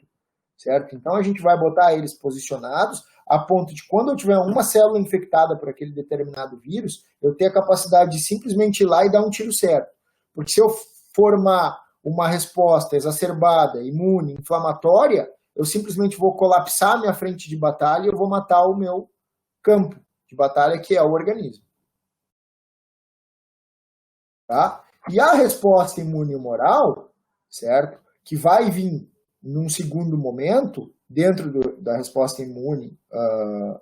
certo? Então a gente vai botar eles posicionados a ponto de quando eu tiver uma célula infectada por aquele determinado vírus, eu ter a capacidade de simplesmente ir lá e dar um tiro certo. Porque se eu formar uma resposta exacerbada, imune, inflamatória, eu simplesmente vou colapsar a minha frente de batalha e eu vou matar o meu campo de batalha, que é o organismo. Tá? E a resposta imune humoral, certo? Que vai vir num segundo momento, dentro da resposta imune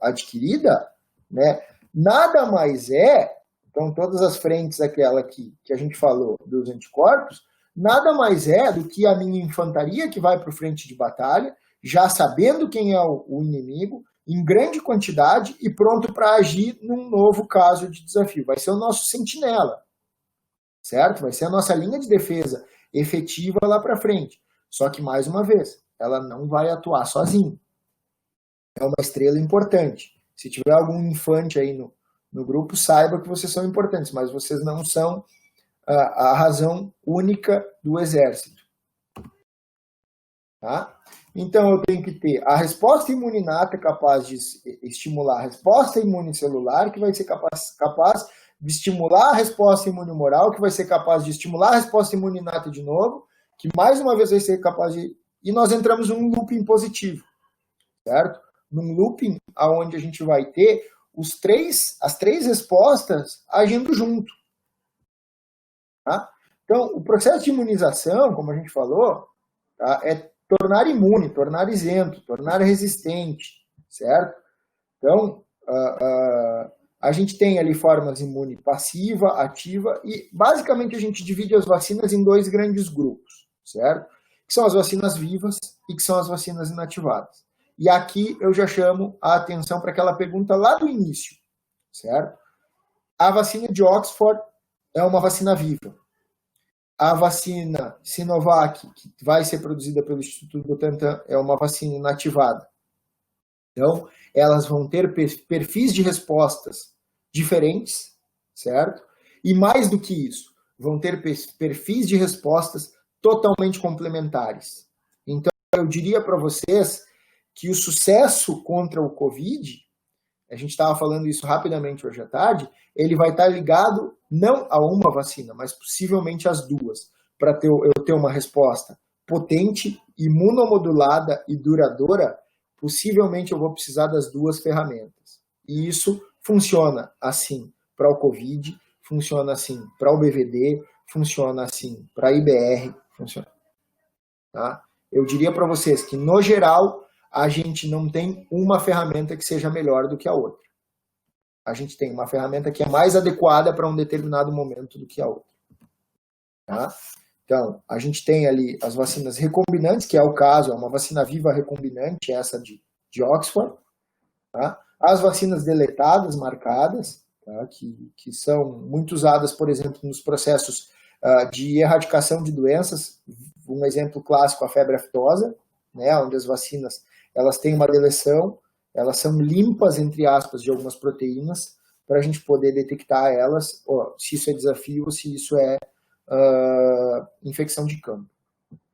adquirida, né? Nada mais é, então todas as frentes, aquela que a gente falou dos anticorpos, nada mais é do que a minha infantaria que vai para o frente de batalha, já sabendo quem é o inimigo, em grande quantidade e pronto para agir num novo caso de desafio. Vai ser o nosso sentinela, certo? Vai ser a nossa linha de defesa efetiva lá para frente. Só que, mais uma vez, ela não vai atuar sozinha. É uma estrela importante. Se tiver algum infante aí no grupo, saiba que vocês são importantes, mas vocês não são a razão única do exército. Tá? Então, eu tenho que ter a resposta imune inata capaz de estimular a resposta imune celular, que vai ser capaz de estimular a resposta imune humoral, que vai ser capaz de estimular a resposta imune inata de novo, que mais uma vez vai ser capaz de... E nós entramos num looping positivo, certo? Num looping onde a gente vai ter as três respostas agindo junto. Tá? Então, o processo de imunização, como a gente falou, tá, é tornar imune, tornar isento, tornar resistente, certo? Então, a gente tem ali formas imune passiva, ativa, e basicamente a gente divide as vacinas em dois grandes grupos, certo? Que são as vacinas vivas e que são as vacinas inativadas. E aqui eu já chamo a atenção para aquela pergunta lá do início, certo? A vacina de Oxford é uma vacina viva. A vacina Sinovac, que vai ser produzida pelo Instituto Butantan, é uma vacina inativada. Então, elas vão ter perfis de respostas diferentes, certo? E mais do que isso, vão ter perfis de respostas totalmente complementares. Então, eu diria para vocês que o sucesso contra o Covid, a gente estava falando isso rapidamente hoje à tarde, ele vai estar ligado não a uma vacina, mas possivelmente às duas, para eu ter uma resposta potente, imunomodulada e duradoura. Possivelmente eu vou precisar das duas ferramentas. E isso funciona assim para o Covid, funciona assim para o BVD, funciona assim para a IBR, funciona. Tá? Eu diria para vocês que, no geral, a gente não tem uma ferramenta que seja melhor do que a outra. A gente tem uma ferramenta que é mais adequada para um determinado momento do que a outra. Tá? Então, a gente tem ali as vacinas recombinantes, que é o caso, é uma vacina viva recombinante, essa de Oxford. Tá? As vacinas deletadas, marcadas, tá? que são muito usadas, por exemplo, nos processos de erradicação de doenças. Um exemplo clássico, a febre aftosa, né? Onde as vacinas elas têm uma deleção, elas são limpas, entre aspas, de algumas proteínas, para a gente poder detectar elas, se isso é desafio ou se isso é infecção de campo.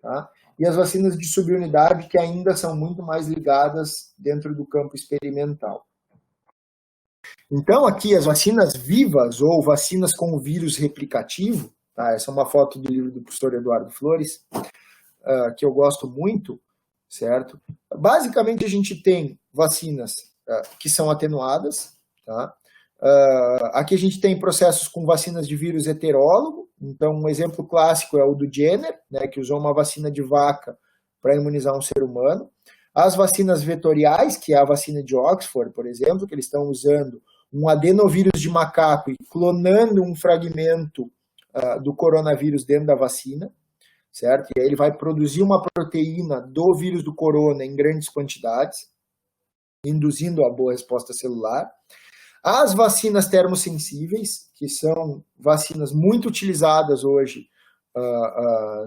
Tá? E as vacinas de subunidade, que ainda são muito mais ligadas dentro do campo experimental. Então, aqui, as vacinas vivas ou vacinas com o vírus replicativo, tá? Essa é uma foto do livro do professor Eduardo Flores, que eu gosto muito, certo? Basicamente, a gente tem vacinas que são atenuadas, tá? Aqui a gente tem processos com vacinas de vírus heterólogo. Então, um exemplo clássico é o do Jenner, né, que usou uma vacina de vaca para imunizar um ser humano. As vacinas vetoriais, que é a vacina de Oxford, por exemplo, que eles estão usando um adenovírus de macaco e clonando um fragmento do coronavírus dentro da vacina, certo? E aí ele vai produzir uma proteína do vírus do corona em grandes quantidades, induzindo a boa resposta celular. As vacinas termossensíveis, que são vacinas muito utilizadas hoje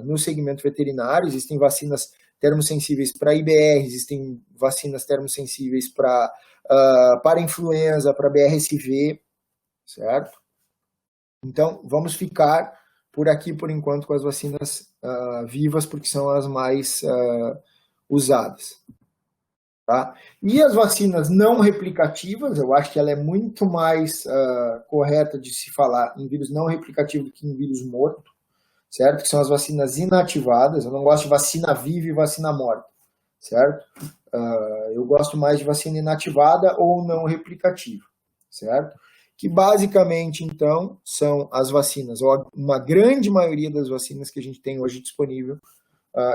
no segmento veterinário, existem vacinas termosensíveis para IBR, existem vacinas termosensíveis para influenza, para BRSV, certo? Então, vamos ficar por aqui, por enquanto, com as vacinas vivas, porque são as mais usadas. Tá? E as vacinas não replicativas, eu acho que ela é muito mais correta de se falar em vírus não replicativo do que em vírus morto, certo? Que são as vacinas inativadas. Eu não gosto de vacina viva e vacina morta, certo? Eu gosto mais de vacina inativada ou não replicativa, certo? Que basicamente, então, são as vacinas, ou uma grande maioria das vacinas que a gente tem hoje disponível,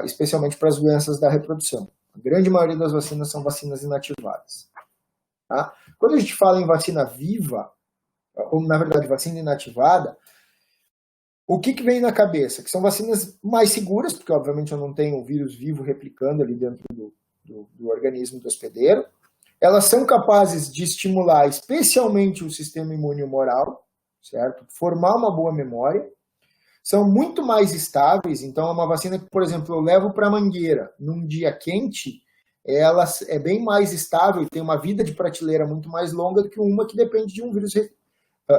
especialmente para as doenças da reprodução. A grande maioria das vacinas são vacinas inativadas. Tá? Quando a gente fala em vacina viva, ou na verdade vacina inativada, o que vem na cabeça? Que são vacinas mais seguras, porque obviamente eu não tenho o vírus vivo replicando ali dentro do organismo do hospedeiro. Elas são capazes de estimular especialmente o sistema imune humoral, certo? Formar uma boa memória. São muito mais estáveis, então é uma vacina que, por exemplo, eu levo para a Mangueira num dia quente, ela é bem mais estável e tem uma vida de prateleira muito mais longa do que uma que depende de um vírus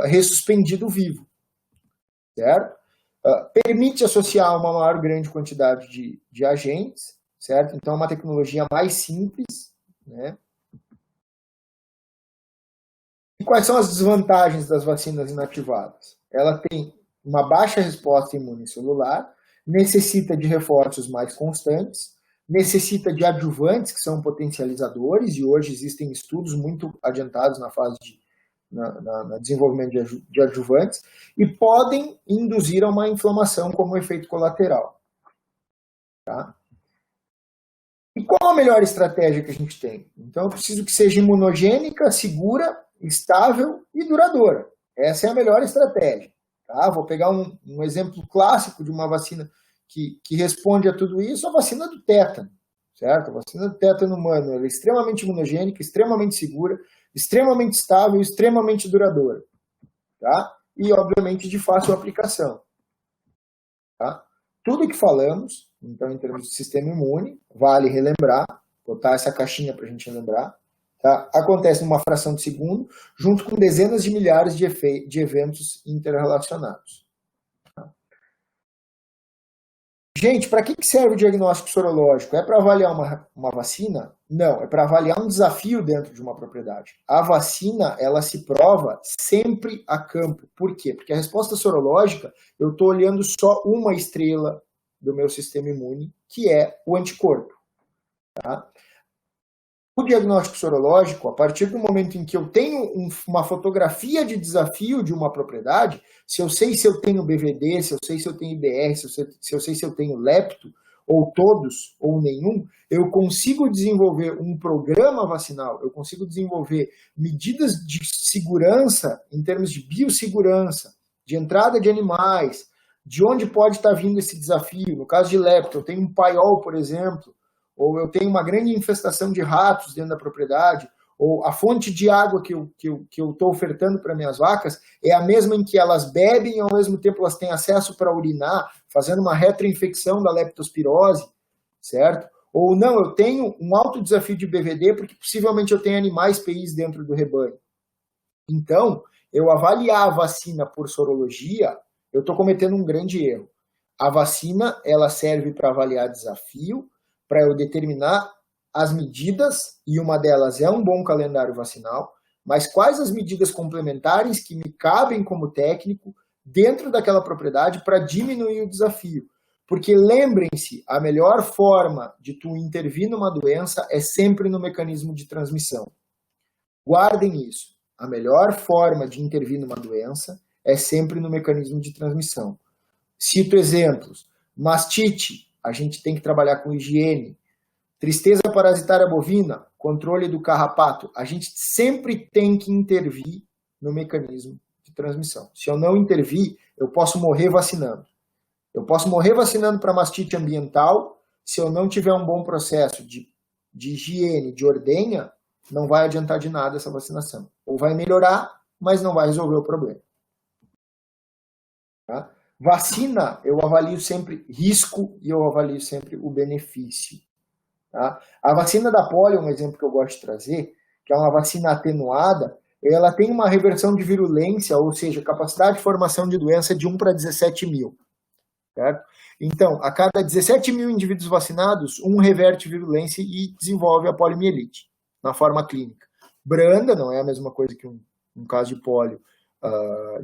ressuspendido vivo, certo? Permite associar uma maior grande quantidade de agentes, certo? Então é uma tecnologia mais simples, né? E quais são as desvantagens das vacinas inativadas? Ela tem uma baixa resposta imune celular, necessita de reforços mais constantes, necessita de adjuvantes, que são potencializadores, e hoje existem estudos muito adiantados na fase de desenvolvimento de adjuvantes, e podem induzir a uma inflamação como efeito colateral. Tá? E qual a melhor estratégia que a gente tem? Então, eu preciso que seja imunogênica, segura, estável e duradoura. Essa é a melhor estratégia. Tá? Vou pegar um exemplo clássico de uma vacina que responde a tudo isso, a vacina do tétano, certo? A vacina do tétano humano, ela é extremamente imunogênica, extremamente segura, extremamente estável, extremamente duradoura, tá? E, obviamente, de fácil aplicação. Tá? Tudo que falamos, então, em termos de sistema imune, vale relembrar, botar essa caixinha para a gente relembrar, tá? Acontece numa fração de segundo, junto com dezenas de milhares de eventos interrelacionados. Tá? Gente, para que serve o diagnóstico sorológico? É para avaliar uma vacina? Não, é para avaliar um desafio dentro de uma propriedade. A vacina, ela se prova sempre a campo. Por quê? Porque a resposta sorológica, eu estou olhando só uma estrela do meu sistema imune, que é o anticorpo. Tá? O diagnóstico sorológico, a partir do momento em que eu tenho uma fotografia de desafio de uma propriedade, se eu sei se eu tenho BVD, se eu sei se eu tenho IBR, se eu sei se eu tenho lepto, ou todos, ou nenhum, eu consigo desenvolver um programa vacinal, eu consigo desenvolver medidas de segurança, em termos de biossegurança, de entrada de animais, de onde pode estar vindo esse desafio. No caso de lepto, eu tenho um paiol, por exemplo, ou eu tenho uma grande infestação de ratos dentro da propriedade, ou a fonte de água que eu estou ofertando para minhas vacas é a mesma em que elas bebem e ao mesmo tempo elas têm acesso para urinar, fazendo uma retroinfecção da leptospirose, certo? Ou não, eu tenho um alto desafio de BVD porque possivelmente eu tenho animais PIs dentro do rebanho. Então, eu avaliar a vacina por sorologia, eu estou cometendo um grande erro. A vacina, ela serve para avaliar desafio, para eu determinar as medidas, e uma delas é um bom calendário vacinal, mas quais as medidas complementares que me cabem como técnico dentro daquela propriedade para diminuir o desafio. Porque lembrem-se, a melhor forma de tu intervir numa doença é sempre no mecanismo de transmissão. Guardem isso. A melhor forma de intervir numa doença é sempre no mecanismo de transmissão. Cito exemplos. Mastite, a gente tem que trabalhar com higiene. Tristeza parasitária bovina, controle do carrapato. A gente sempre tem que intervir no mecanismo de transmissão. Se eu não intervir, eu posso morrer vacinando. Eu posso morrer vacinando para mastite ambiental, se eu não tiver um bom processo de higiene, de ordenha, não vai adiantar de nada essa vacinação. Ou vai melhorar, mas não vai resolver o problema. Tá? Vacina, eu avalio sempre risco e eu avalio sempre o benefício. Tá? A vacina da polio, um exemplo que eu gosto de trazer, que é uma vacina atenuada, ela tem uma reversão de virulência, ou seja, capacidade de formação de doença de 1 para 17 mil. Certo? Então, a cada 17 mil indivíduos vacinados, um reverte virulência e desenvolve a poliomielite, na forma clínica. Branda, não é a mesma coisa que um caso de polio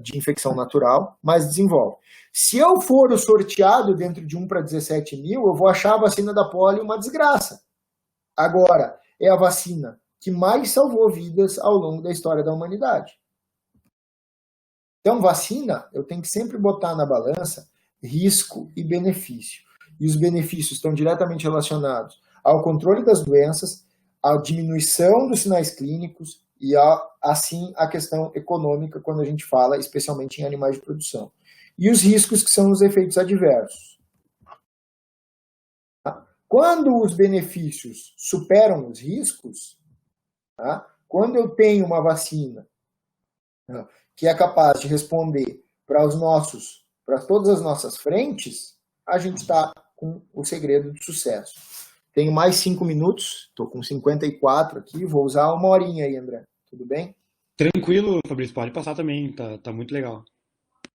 de infecção natural, mas desenvolve. Se eu for o sorteado dentro de 1 para 17 mil, eu vou achar a vacina da polio uma desgraça. Agora, é a vacina que mais salvou vidas ao longo da história da humanidade. Então, vacina, eu tenho que sempre botar na balança risco e benefício. E os benefícios estão diretamente relacionados ao controle das doenças, à diminuição dos sinais clínicos e, assim, a questão econômica, quando a gente fala especialmente em animais de produção. E os riscos, que são os efeitos adversos. Quando os benefícios superam os riscos, quando eu tenho uma vacina que é capaz de responder para todas as nossas frentes, a gente está com o segredo do sucesso. Tenho mais 5 minutos, estou com 54 aqui, vou usar 1 horinha aí, André. Tudo bem? Tranquilo, Fabrício, pode passar também, tá muito legal.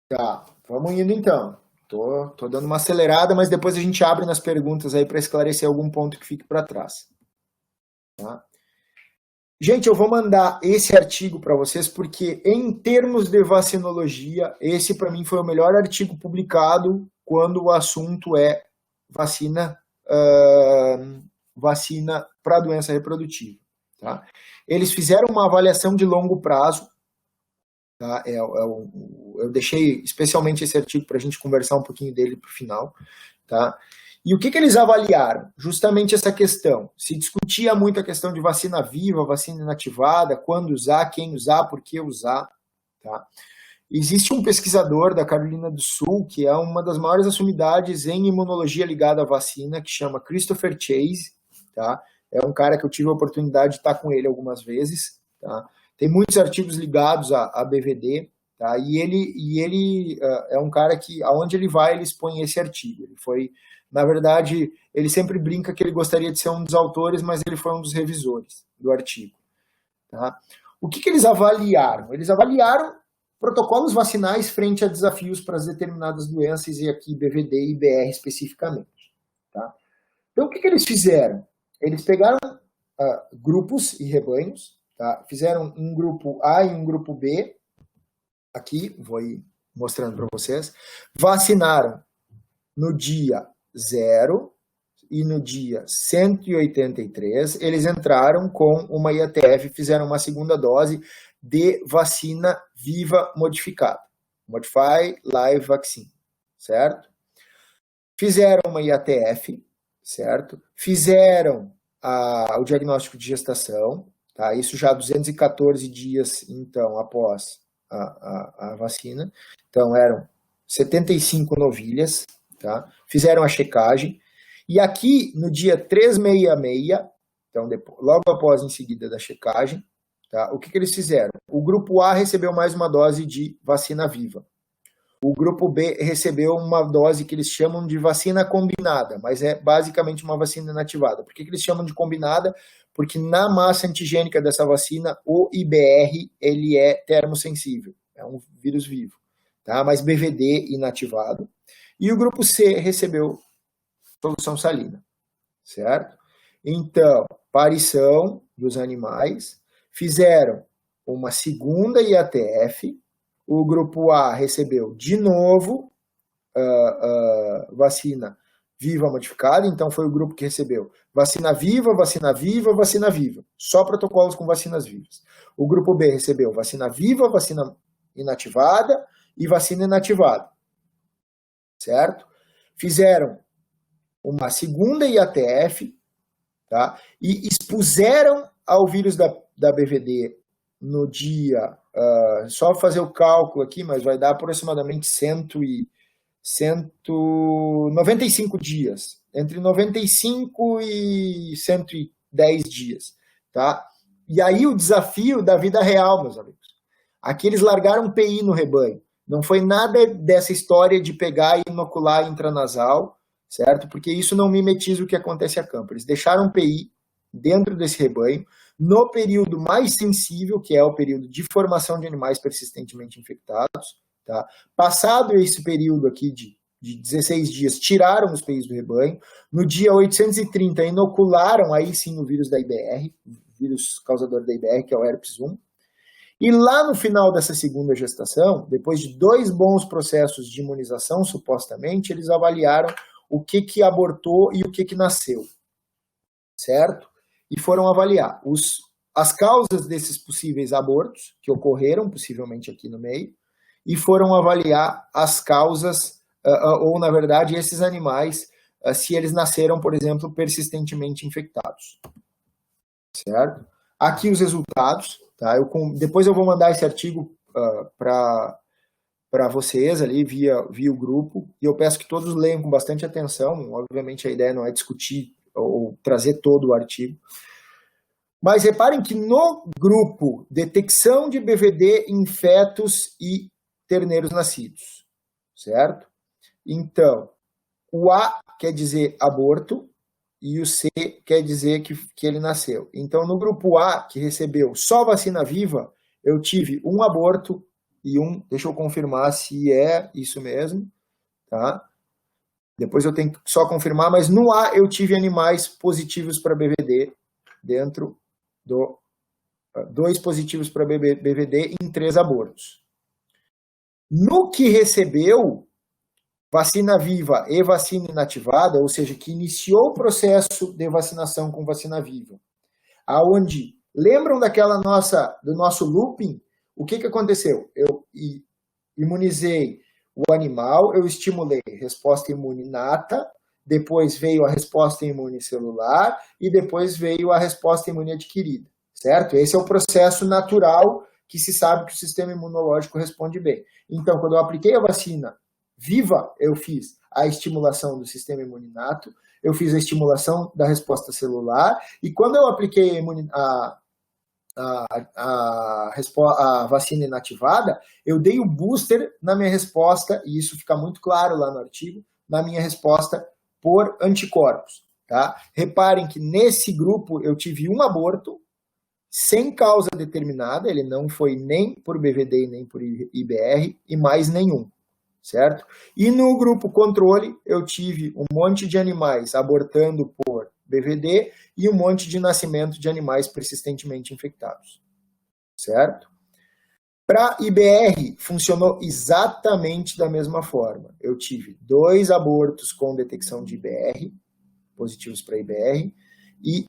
Tá, vamos indo então. Tô dando uma acelerada, mas depois a gente abre nas perguntas aí para esclarecer algum ponto que fique para trás. Tá? Gente, eu vou mandar esse artigo para vocês porque, em termos de vacinologia, esse para mim foi o melhor artigo publicado quando o assunto é vacina para doença reprodutiva. Tá? Eles fizeram uma avaliação de longo prazo. Tá? Eu deixei especialmente esse artigo para a gente conversar um pouquinho dele para o final. Tá? E o que eles avaliaram? Justamente essa questão. Se discutia muito a questão de vacina viva, vacina inativada, quando usar, quem usar, por que usar. Tá? Existe um pesquisador da Carolina do Sul, que é uma das maiores assumidades em imunologia ligada à vacina, que chama Christopher Chase. Tá? É um cara que eu tive a oportunidade de estar com ele algumas vezes. Tá? Tem muitos artigos ligados a BVD. Tá? E ele é um cara que, aonde ele vai, ele expõe esse artigo. Ele foi... Na verdade, ele sempre brinca que ele gostaria de ser um dos autores, mas ele foi um dos revisores do artigo. Tá? O que eles avaliaram? Eles avaliaram protocolos vacinais frente a desafios para as determinadas doenças, e aqui BVD e IBR especificamente. Tá? Então, o que eles fizeram? Eles pegaram grupos e rebanhos, tá? Fizeram um grupo A e um grupo B, aqui, vou ir mostrando para vocês, vacinaram no dia 0 e no dia 183, eles entraram com uma IATF, fizeram uma segunda dose de vacina viva modificada, Modify Live Vaccine, certo? Fizeram uma IATF, certo? Fizeram o diagnóstico de gestação, tá? Isso já 214 dias, então, após a vacina. Então, eram 75 novilhas, tá? Fizeram a checagem, e aqui no dia 366, então logo após em seguida da checagem, tá? O que eles fizeram? O grupo A recebeu mais uma dose de vacina viva, o grupo B recebeu uma dose que eles chamam de vacina combinada, mas é basicamente uma vacina inativada. Por que eles chamam de combinada? Porque na massa antigênica dessa vacina, o IBR ele é termosensível. é um vírus vivo, tá? Mas BVD inativado. E o grupo C recebeu solução salina, certo? Então, parição dos animais, fizeram uma segunda IATF, o grupo A recebeu de novo vacina viva modificada, então foi o grupo que recebeu vacina viva, vacina viva, vacina viva, só protocolos com vacinas vivas. O grupo B recebeu vacina viva, vacina inativada e vacina inativada, certo? Fizeram uma segunda IATF, tá? E expuseram ao vírus da BVD no dia, só fazer o cálculo aqui, mas vai dar aproximadamente 195 dias, entre 95 e 110 dias, tá? E aí o desafio da vida real, meus amigos. Aqui eles largaram PI no rebanho. Não foi nada dessa história de pegar e inocular intranasal, certo? Porque isso não mimetiza o que acontece a campo. Eles deixaram PI dentro desse rebanho, no período mais sensível, que é o período de formação de animais persistentemente infectados, tá? Passado esse período aqui de 16 dias, tiraram os PIs do rebanho. No dia 830, inocularam aí sim o vírus da IBR, o vírus causador da IBR, que é o herpes 1. E lá no final dessa segunda gestação, depois de 2 bons processos de imunização, supostamente, eles avaliaram o que abortou e o que nasceu, certo? E foram avaliar as causas desses possíveis abortos, que ocorreram possivelmente aqui no meio, e foram avaliar as causas, ou na verdade esses animais, se eles nasceram, por exemplo, persistentemente infectados, certo? Aqui os resultados, tá? Depois eu vou mandar esse artigo para vocês ali via o grupo, e eu peço que todos leiam com bastante atenção. Obviamente a ideia não é discutir ou trazer todo o artigo, mas reparem que no grupo detecção de BVD em fetos e terneiros nascidos, certo? Então, o A quer dizer aborto e o C quer dizer que ele nasceu. Então, no grupo A, que recebeu só vacina viva, eu tive um aborto e deixa eu confirmar se é isso mesmo, tá? Depois eu tenho que só confirmar, mas no A eu tive animais positivos para BVD dentro do 2 positivos para BVD em 3 abortos. No que recebeu vacina viva e vacina inativada, ou seja, que iniciou o processo de vacinação com vacina viva, aonde, lembram do nosso looping? O que aconteceu? Eu imunizei o animal, eu estimulei resposta imune inata, depois veio a resposta imune celular e depois veio a resposta imune adquirida, certo? Esse é o processo natural que se sabe que o sistema imunológico responde bem. Então, quando eu apliquei a vacina viva, eu fiz a estimulação do sistema imune inato, eu fiz a estimulação da resposta celular, e quando eu apliquei a vacina inativada, eu dei o booster na minha resposta, e isso fica muito claro lá no artigo, na minha resposta por anticorpos, tá? Reparem que nesse grupo eu tive um aborto sem causa determinada, ele não foi nem por BVD nem por IBR, e mais nenhum, certo? E no grupo controle eu tive um monte de animais abortando por BVD e um monte de nascimento de animais persistentemente infectados, certo? Para IBR, funcionou exatamente da mesma forma. Eu tive 2 abortos com detecção de IBR, positivos para IBR, e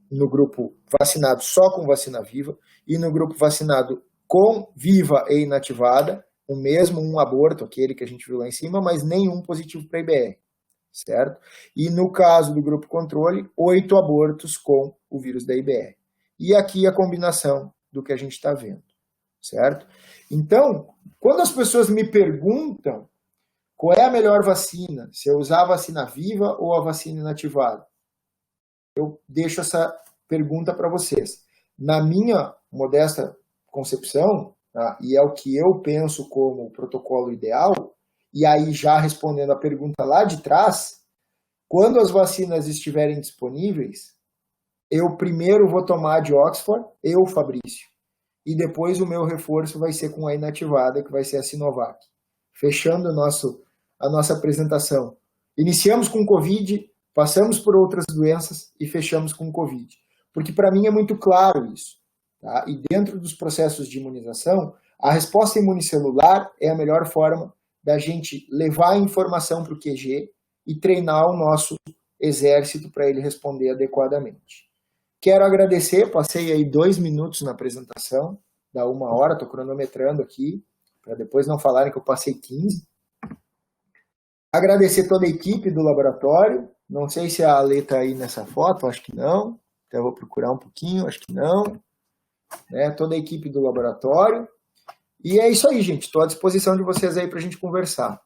no grupo vacinado só com vacina viva, e no grupo vacinado com viva e inativada, o mesmo, um aborto, aquele que a gente viu lá em cima, mas nenhum positivo para IBR, certo? E no caso do grupo controle, 8 abortos com o vírus da IBR. E aqui a combinação do que a gente está vendo, certo? Então, quando as pessoas me perguntam qual é a melhor vacina, se eu usar a vacina viva ou a vacina inativada, eu deixo essa pergunta para vocês. Na minha modesta concepção, tá, e é o que eu penso como o protocolo ideal, e aí já respondendo a pergunta lá de trás, quando as vacinas estiverem disponíveis, eu primeiro vou tomar de Oxford, Fabrício, e depois o meu reforço vai ser com a inativada, que vai ser a Sinovac. Fechando a nossa apresentação. Iniciamos com Covid, passamos por outras doenças e fechamos com Covid. Porque para mim é muito claro isso. Tá? E dentro dos processos de imunização, a resposta imunicelular é a melhor forma da gente levar a informação para o QG e treinar o nosso exército para ele responder adequadamente. Quero agradecer, passei aí 2 minutos na apresentação, dá 1 hora, estou cronometrando aqui, para depois não falarem que eu passei 15. Agradecer toda a equipe do laboratório, não sei se a Ale está aí nessa foto, acho que não, então eu vou procurar um pouquinho, acho que não, né? Toda a equipe do laboratório, e é isso aí, gente, estou à disposição de vocês aí para a gente conversar.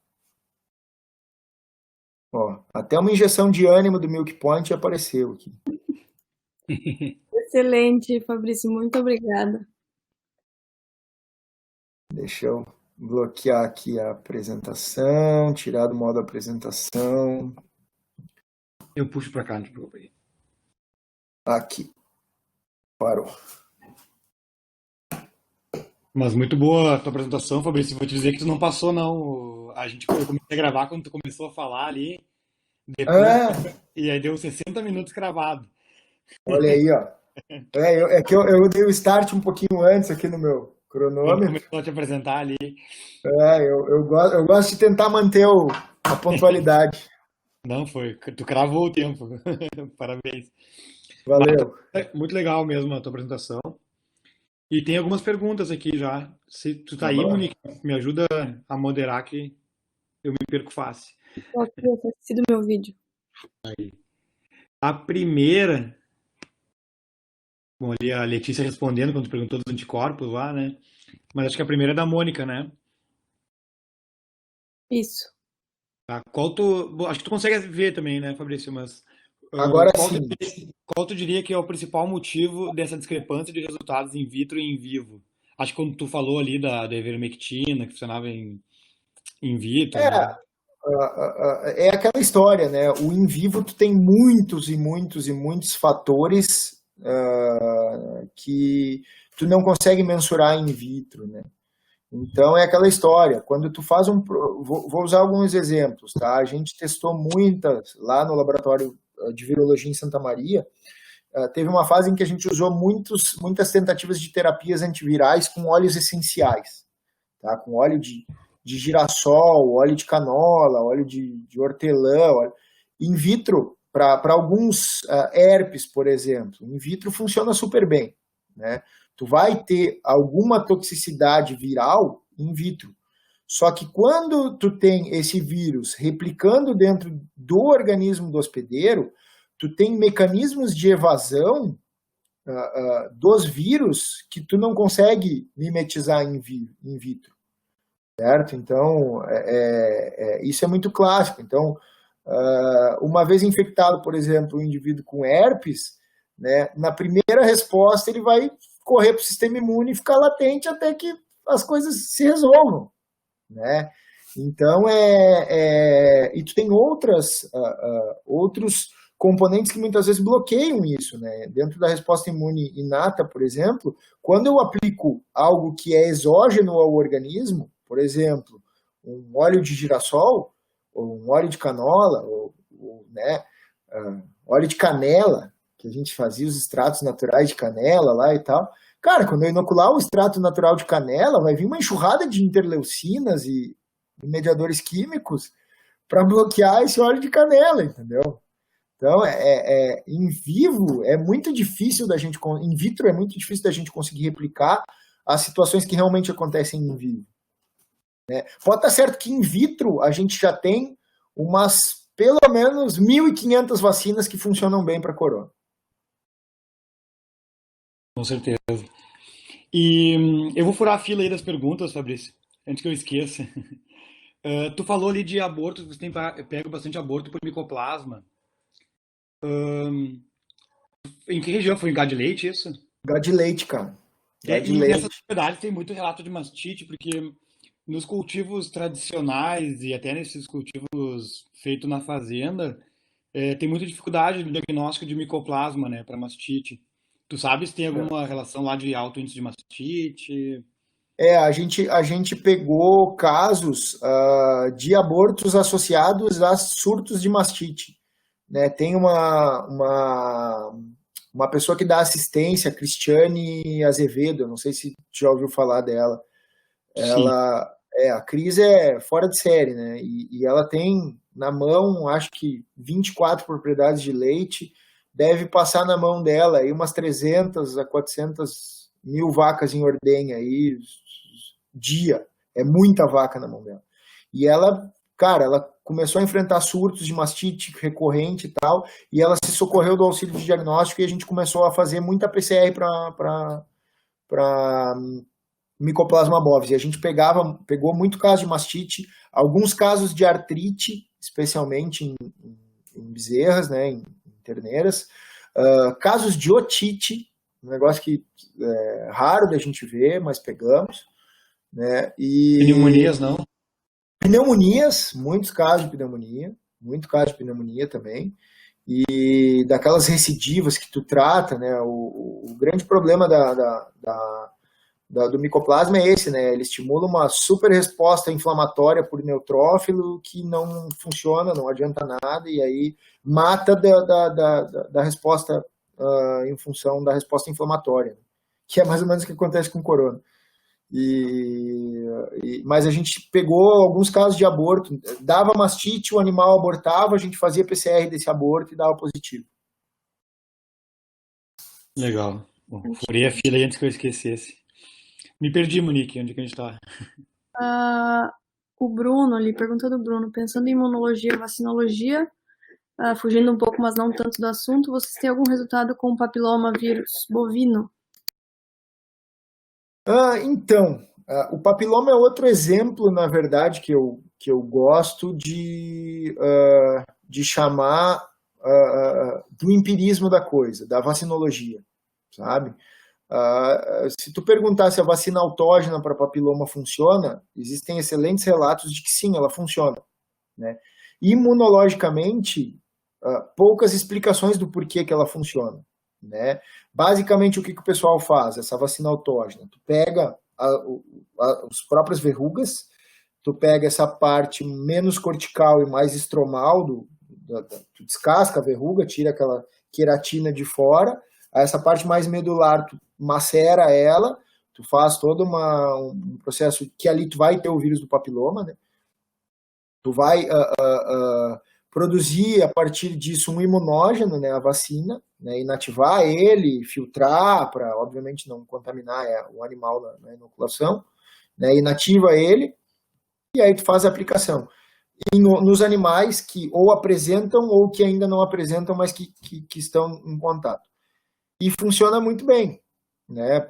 Ó, até uma injeção de ânimo do Milk Point apareceu aqui. Excelente, Fabrício, muito obrigada. Deixa eu bloquear aqui a apresentação, tirar do modo apresentação. Eu puxo para cá, não te preocupe. Aqui. Parou. Mas muito boa a tua apresentação, Fabrício. Vou te dizer que tu não passou, não. Eu comecei a gravar quando tu começou a falar ali. Depois, e aí deu 60 minutos gravado. Olha aí, ó. É que eu dei o start um pouquinho antes aqui no meu cronômetro. Começou a te apresentar ali. Eu gosto de tentar manter a pontualidade. Não, foi. Tu cravou o tempo. Parabéns. Valeu. Muito legal mesmo a tua apresentação. E tem algumas perguntas aqui já. Se tu tá aí, Monique, me ajuda a moderar que eu me perco fácil. Eu assisti do meu vídeo. Aí. A primeira... Bom, ali a Letícia respondendo quando tu perguntou dos anticorpos lá, né? Mas acho que a primeira é da Mônica, né? Isso. Tá. Acho que tu consegue ver também, né, Fabrício? Mas agora sim. Qual tu diria que é o principal motivo dessa discrepância de resultados in vitro e em vivo? Acho que quando tu falou ali da ivermectina, que funcionava em vitro, né? É aquela história, né? O in vivo tu tem muitos e muitos e muitos fatores que tu não consegue mensurar in vitro, né? Então é aquela história, quando tu faz vou usar alguns exemplos, tá? A gente testou muitas lá no laboratório de virologia em Santa Maria, teve uma fase em que a gente usou muitas tentativas de terapias antivirais com óleos essenciais, tá? Com óleo de girassol, óleo de canola, óleo de hortelã, in vitro, para alguns herpes, por exemplo, in vitro funciona super bem, né? Tu vai ter alguma toxicidade viral in vitro. Só que quando tu tem esse vírus replicando dentro do organismo do hospedeiro, tu tem mecanismos de evasão dos vírus que tu não consegue mimetizar in vitro. Certo? Então, isso é muito clássico. Então, uma vez infectado, por exemplo, um indivíduo com herpes, né, na primeira resposta ele vai correr para o sistema imune e ficar latente até que as coisas se resolvam, né? Então, e tu tem outros componentes que muitas vezes bloqueiam isso, né? Dentro da resposta imune inata, por exemplo, quando eu aplico algo que é exógeno ao organismo, por exemplo, um óleo de girassol, ou um óleo de canola, né, óleo de canela, que a gente fazia os extratos naturais de canela lá e tal. Cara, quando eu inocular o extrato natural de canela, vai vir uma enxurrada de interleucinas e mediadores químicos para bloquear esse óleo de canela, entendeu? Então, em vivo é muito difícil in vitro é muito difícil da gente conseguir replicar as situações que realmente acontecem em vivo. Né? Pode estar certo que in vitro a gente já tem pelo menos 1.500 vacinas que funcionam bem para corona. Com certeza. E eu vou furar a fila aí das perguntas, Fabrício, antes que eu esqueça. Tu falou ali de aborto, você pega bastante aborto por micoplasma. Em que região? Foi em gado de leite, isso? Gado de leite, cara. E nessas propriedades tem muito relato de mastite, porque nos cultivos tradicionais e até nesses cultivos feitos na fazenda, tem muita dificuldade no diagnóstico de micoplasma, né, para mastite. Tu sabe se tem alguma relação lá de alto índice de mastite? A gente pegou casos de abortos associados a surtos de mastite, né? Tem uma pessoa que dá assistência, Cristiane Azevedo, não sei se já ouviu falar dela. Sim. A Cris é fora de série, né? E ela tem na mão, acho que 24 propriedades de leite, deve passar na mão dela aí umas 300 a 400 mil vacas em ordenha aí, dia. É muita vaca na mão dela. E ela, cara, ela começou a enfrentar surtos de mastite recorrente e tal, e ela se socorreu do auxílio de diagnóstico e a gente começou a fazer muita PCR para Mycoplasma bovis. E a gente pegou muito caso de mastite, alguns casos de artrite, especialmente em bezerras, né, em terneiras, casos de otite, um negócio que é raro da gente ver, mas pegamos, né, e Pneumonias, não? pneumonias, muitos casos de pneumonia também, e daquelas recidivas que tu trata, né, o grande problema do micoplasma é esse, né? Ele estimula uma super resposta inflamatória por neutrófilo que não funciona, não adianta nada, e aí mata da resposta em função da resposta inflamatória, que é mais ou menos o que acontece com o corona. Mas a gente pegou alguns casos de aborto, dava mastite, o animal abortava, a gente fazia PCR desse aborto e dava positivo. Legal. Bom, furei a fila aí antes que eu esquecesse. Me perdi, Monique, onde que a gente tá? O Bruno ali, pergunta do Bruno, pensando em imunologia, vacinologia, fugindo um pouco, mas não tanto do assunto, vocês têm algum resultado com o papiloma vírus bovino? Então, o papiloma é outro exemplo, na verdade, que eu gosto de chamar do empirismo da coisa, da vacinologia, sabe? Se tu perguntar se a vacina autógena para papiloma funciona, existem excelentes relatos de que sim, ela funciona, né? Imunologicamente, poucas explicações do porquê que ela funciona, né? Basicamente, o que o pessoal faz? Essa vacina autógena, tu pega as próprias verrugas, tu pega essa parte menos cortical e mais estromal, tu descasca a verruga, tira aquela queratina de fora, essa parte mais medular, tu macera ela, tu faz todo um processo que ali tu vai ter o vírus do papiloma, né? Tu vai produzir a partir disso um imunógeno, né, a vacina, né, inativar ele, filtrar para, obviamente, não contaminar o animal na inoculação, né, inativa ele, e aí tu faz a aplicação. Nos animais que ou apresentam ou que ainda não apresentam, mas que estão em contato. E funciona muito bem, né?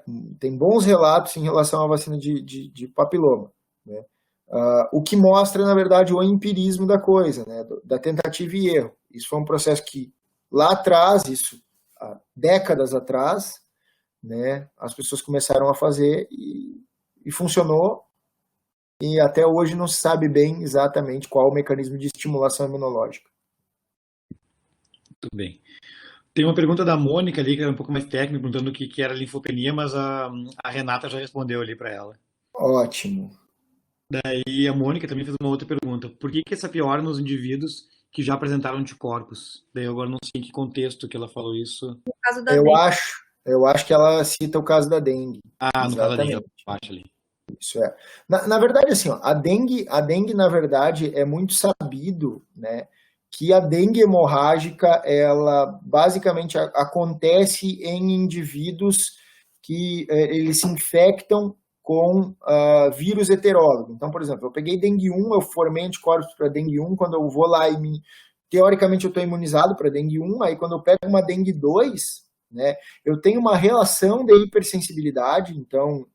Tem bons relatos em relação à vacina de papiloma, né? O que mostra, na verdade, o empirismo da coisa, né? Da tentativa e erro. Isso foi um processo que lá atrás, há décadas atrás, né, as pessoas começaram a fazer e funcionou, e até hoje não se sabe bem exatamente qual o mecanismo de estimulação imunológica. Muito bem. Tem uma pergunta da Mônica ali, que era um pouco mais técnica, perguntando o que era linfopenia, mas a Renata já respondeu ali para ela. Ótimo. Daí a Mônica também fez uma outra pergunta. Por que essa piora nos indivíduos que já apresentaram anticorpos? Daí eu agora não sei em que contexto que ela falou isso. No caso da Eu dengue. acho que ela cita o caso da dengue. No caso da dengue, acho ali. Isso é. Na verdade, assim, ó, a dengue, na verdade, é muito sabido, né, que a dengue hemorrágica, ela basicamente acontece em indivíduos que eles se infectam com vírus heterólogo. Então, por exemplo, eu peguei dengue 1, eu formei anticorpos para dengue 1, quando eu vou lá teoricamente eu estou imunizado para dengue 1, aí quando eu pego uma dengue 2, né, eu tenho uma relação de hipersensibilidade, então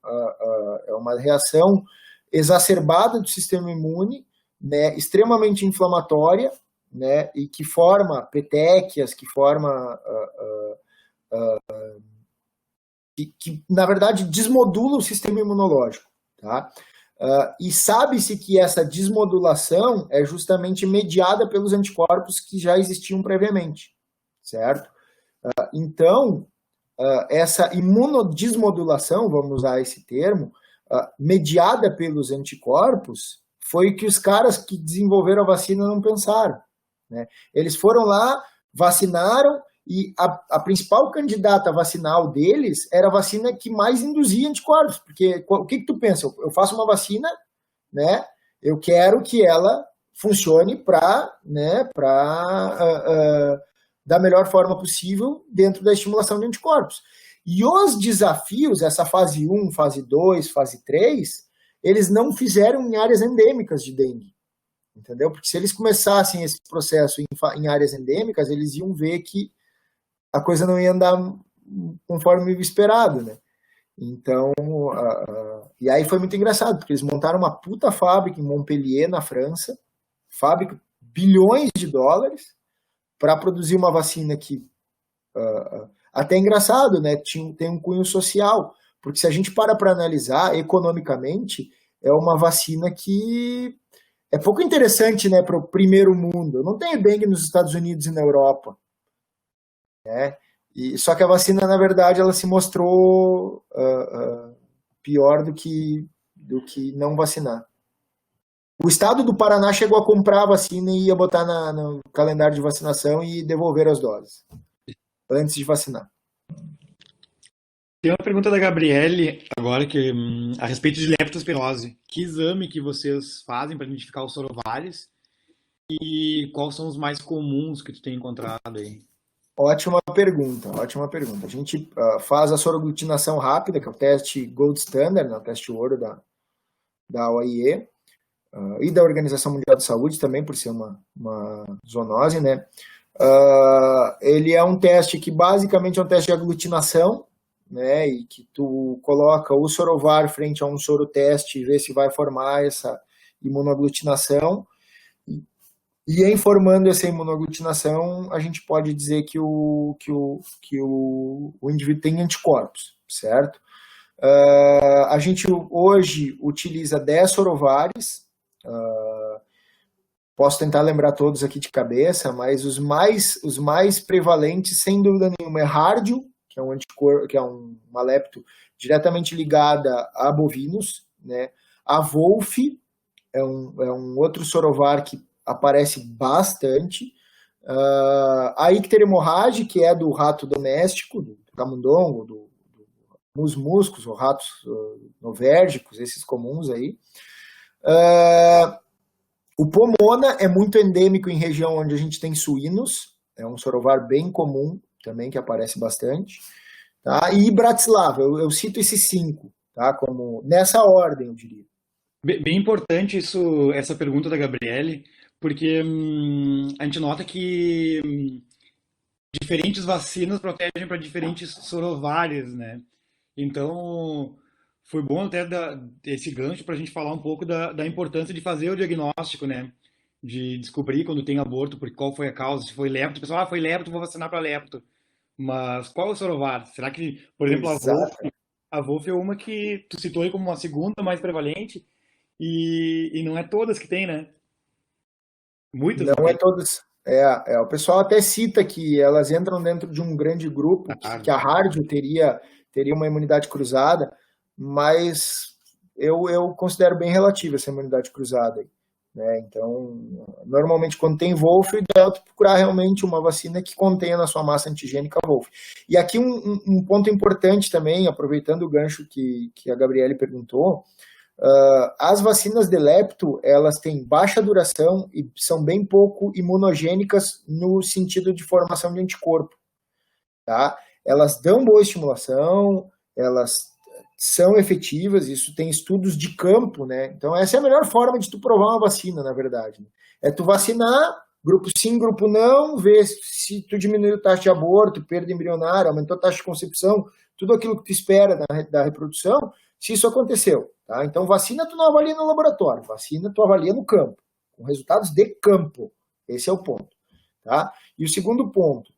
é uma reação exacerbada do sistema imune, né, extremamente inflamatória, né, e que forma petequias, que forma que na verdade desmodula o sistema imunológico, tá? E sabe-se que essa desmodulação é justamente mediada pelos anticorpos que já existiam previamente, certo? Então, essa imunodesmodulação, vamos usar esse termo, mediada pelos anticorpos, foi que os caras que desenvolveram a vacina não pensaram, né? Eles foram lá, vacinaram, e a principal candidata vacinal deles era a vacina que mais induzia anticorpos, porque o que tu pensa? Eu faço uma vacina, né? Eu quero que ela funcione para, né, da melhor forma possível dentro da estimulação de anticorpos. E os desafios, essa fase 1, fase 2, fase 3, eles não fizeram em áreas endêmicas de dengue, entendeu? Porque se eles começassem esse processo em áreas endêmicas, eles iam ver que a coisa não ia andar conforme o esperado, né? Então, e aí foi muito engraçado, porque eles montaram uma puta fábrica em Montpellier, na França, fábrica bilhões de dólares, para produzir uma vacina que, até engraçado, né? Tem um cunho social, porque se a gente para analisar economicamente, é uma vacina que é pouco interessante, né, para o primeiro mundo. Não tem dengue nos Estados Unidos e na Europa, né? Só que a vacina, na verdade, ela se mostrou pior do que não vacinar. O estado do Paraná chegou a comprar a vacina e ia botar no calendário de vacinação e devolver as doses antes de vacinar. Tem uma pergunta da Gabriele agora a respeito de leptospirose. Que exame que vocês fazem para identificar os sorovários e quais são os mais comuns que tu tem encontrado aí? Ótima pergunta, ótima pergunta. A gente faz a soroaglutinação rápida, que é o teste Gold Standard, né, o teste ouro da OIE, e da Organização Mundial de Saúde também, por ser uma zoonose, né? Ele é um teste que basicamente é um teste de aglutinação, né? E que tu coloca o sorovar frente a um soroteste e vê se vai formar essa imunoaglutinação. E em formando essa imunoaglutinação, a gente pode dizer que o indivíduo tem anticorpos, certo? A gente hoje utiliza 10 sorovares, posso tentar lembrar todos aqui de cabeça, mas os mais prevalentes, sem dúvida nenhuma, é Hardio, que é um anticorpo, que é uma lepto diretamente ligada a bovinos, né? A Wolf é um outro sorovar que aparece bastante. A icter hemorragica, que é do rato doméstico, do camundongo, dos muscos, ou ratos novérgicos, esses comuns aí. O pomona é muito endêmico em região onde a gente tem suínos, é um sorovar bem comum também, que aparece bastante. Tá? E Bratislava, eu cito esses 5, tá? Como nessa ordem, eu diria. Bem importante essa pergunta da Gabriele, porque a gente nota que diferentes vacinas protegem para diferentes sorovários, né? Então, foi bom até esse gancho para a gente falar um pouco da importância de fazer o diagnóstico, né? De descobrir quando tem aborto, porque qual foi a causa, se foi lepto. O pessoal, foi lepto, vou vacinar para lepto. Mas qual é o sorovar? Será que, por exemplo, a Wolf é uma que tu citou aí como uma segunda mais prevalente e não é todas que tem, né? Muitas não é todas. O pessoal até cita que elas entram dentro de um grande grupo, que a Hardio teria uma imunidade cruzada, mas eu considero bem relativa essa imunidade cruzada. Né? Então, normalmente quando tem Wolf, o ideal é procurar realmente uma vacina que contenha na sua massa antigênica Wolf. E aqui um ponto importante também, aproveitando o gancho que a Gabriele perguntou, as vacinas de lepto, elas têm baixa duração e são bem pouco imunogênicas no sentido de formação de anticorpo. Tá? Elas dão boa estimulação, elas são efetivas, isso tem estudos de campo, né? Então essa é a melhor forma de tu provar uma vacina, na verdade. É tu vacinar, grupo sim, grupo não, ver se tu diminuiu a taxa de aborto, perda embrionária, aumentou a taxa de concepção, tudo aquilo que tu espera da reprodução, se isso aconteceu. Tá? Então vacina tu não avalia no laboratório, vacina tu avalia no campo, com resultados de campo. Esse é o ponto. Tá? E o segundo ponto,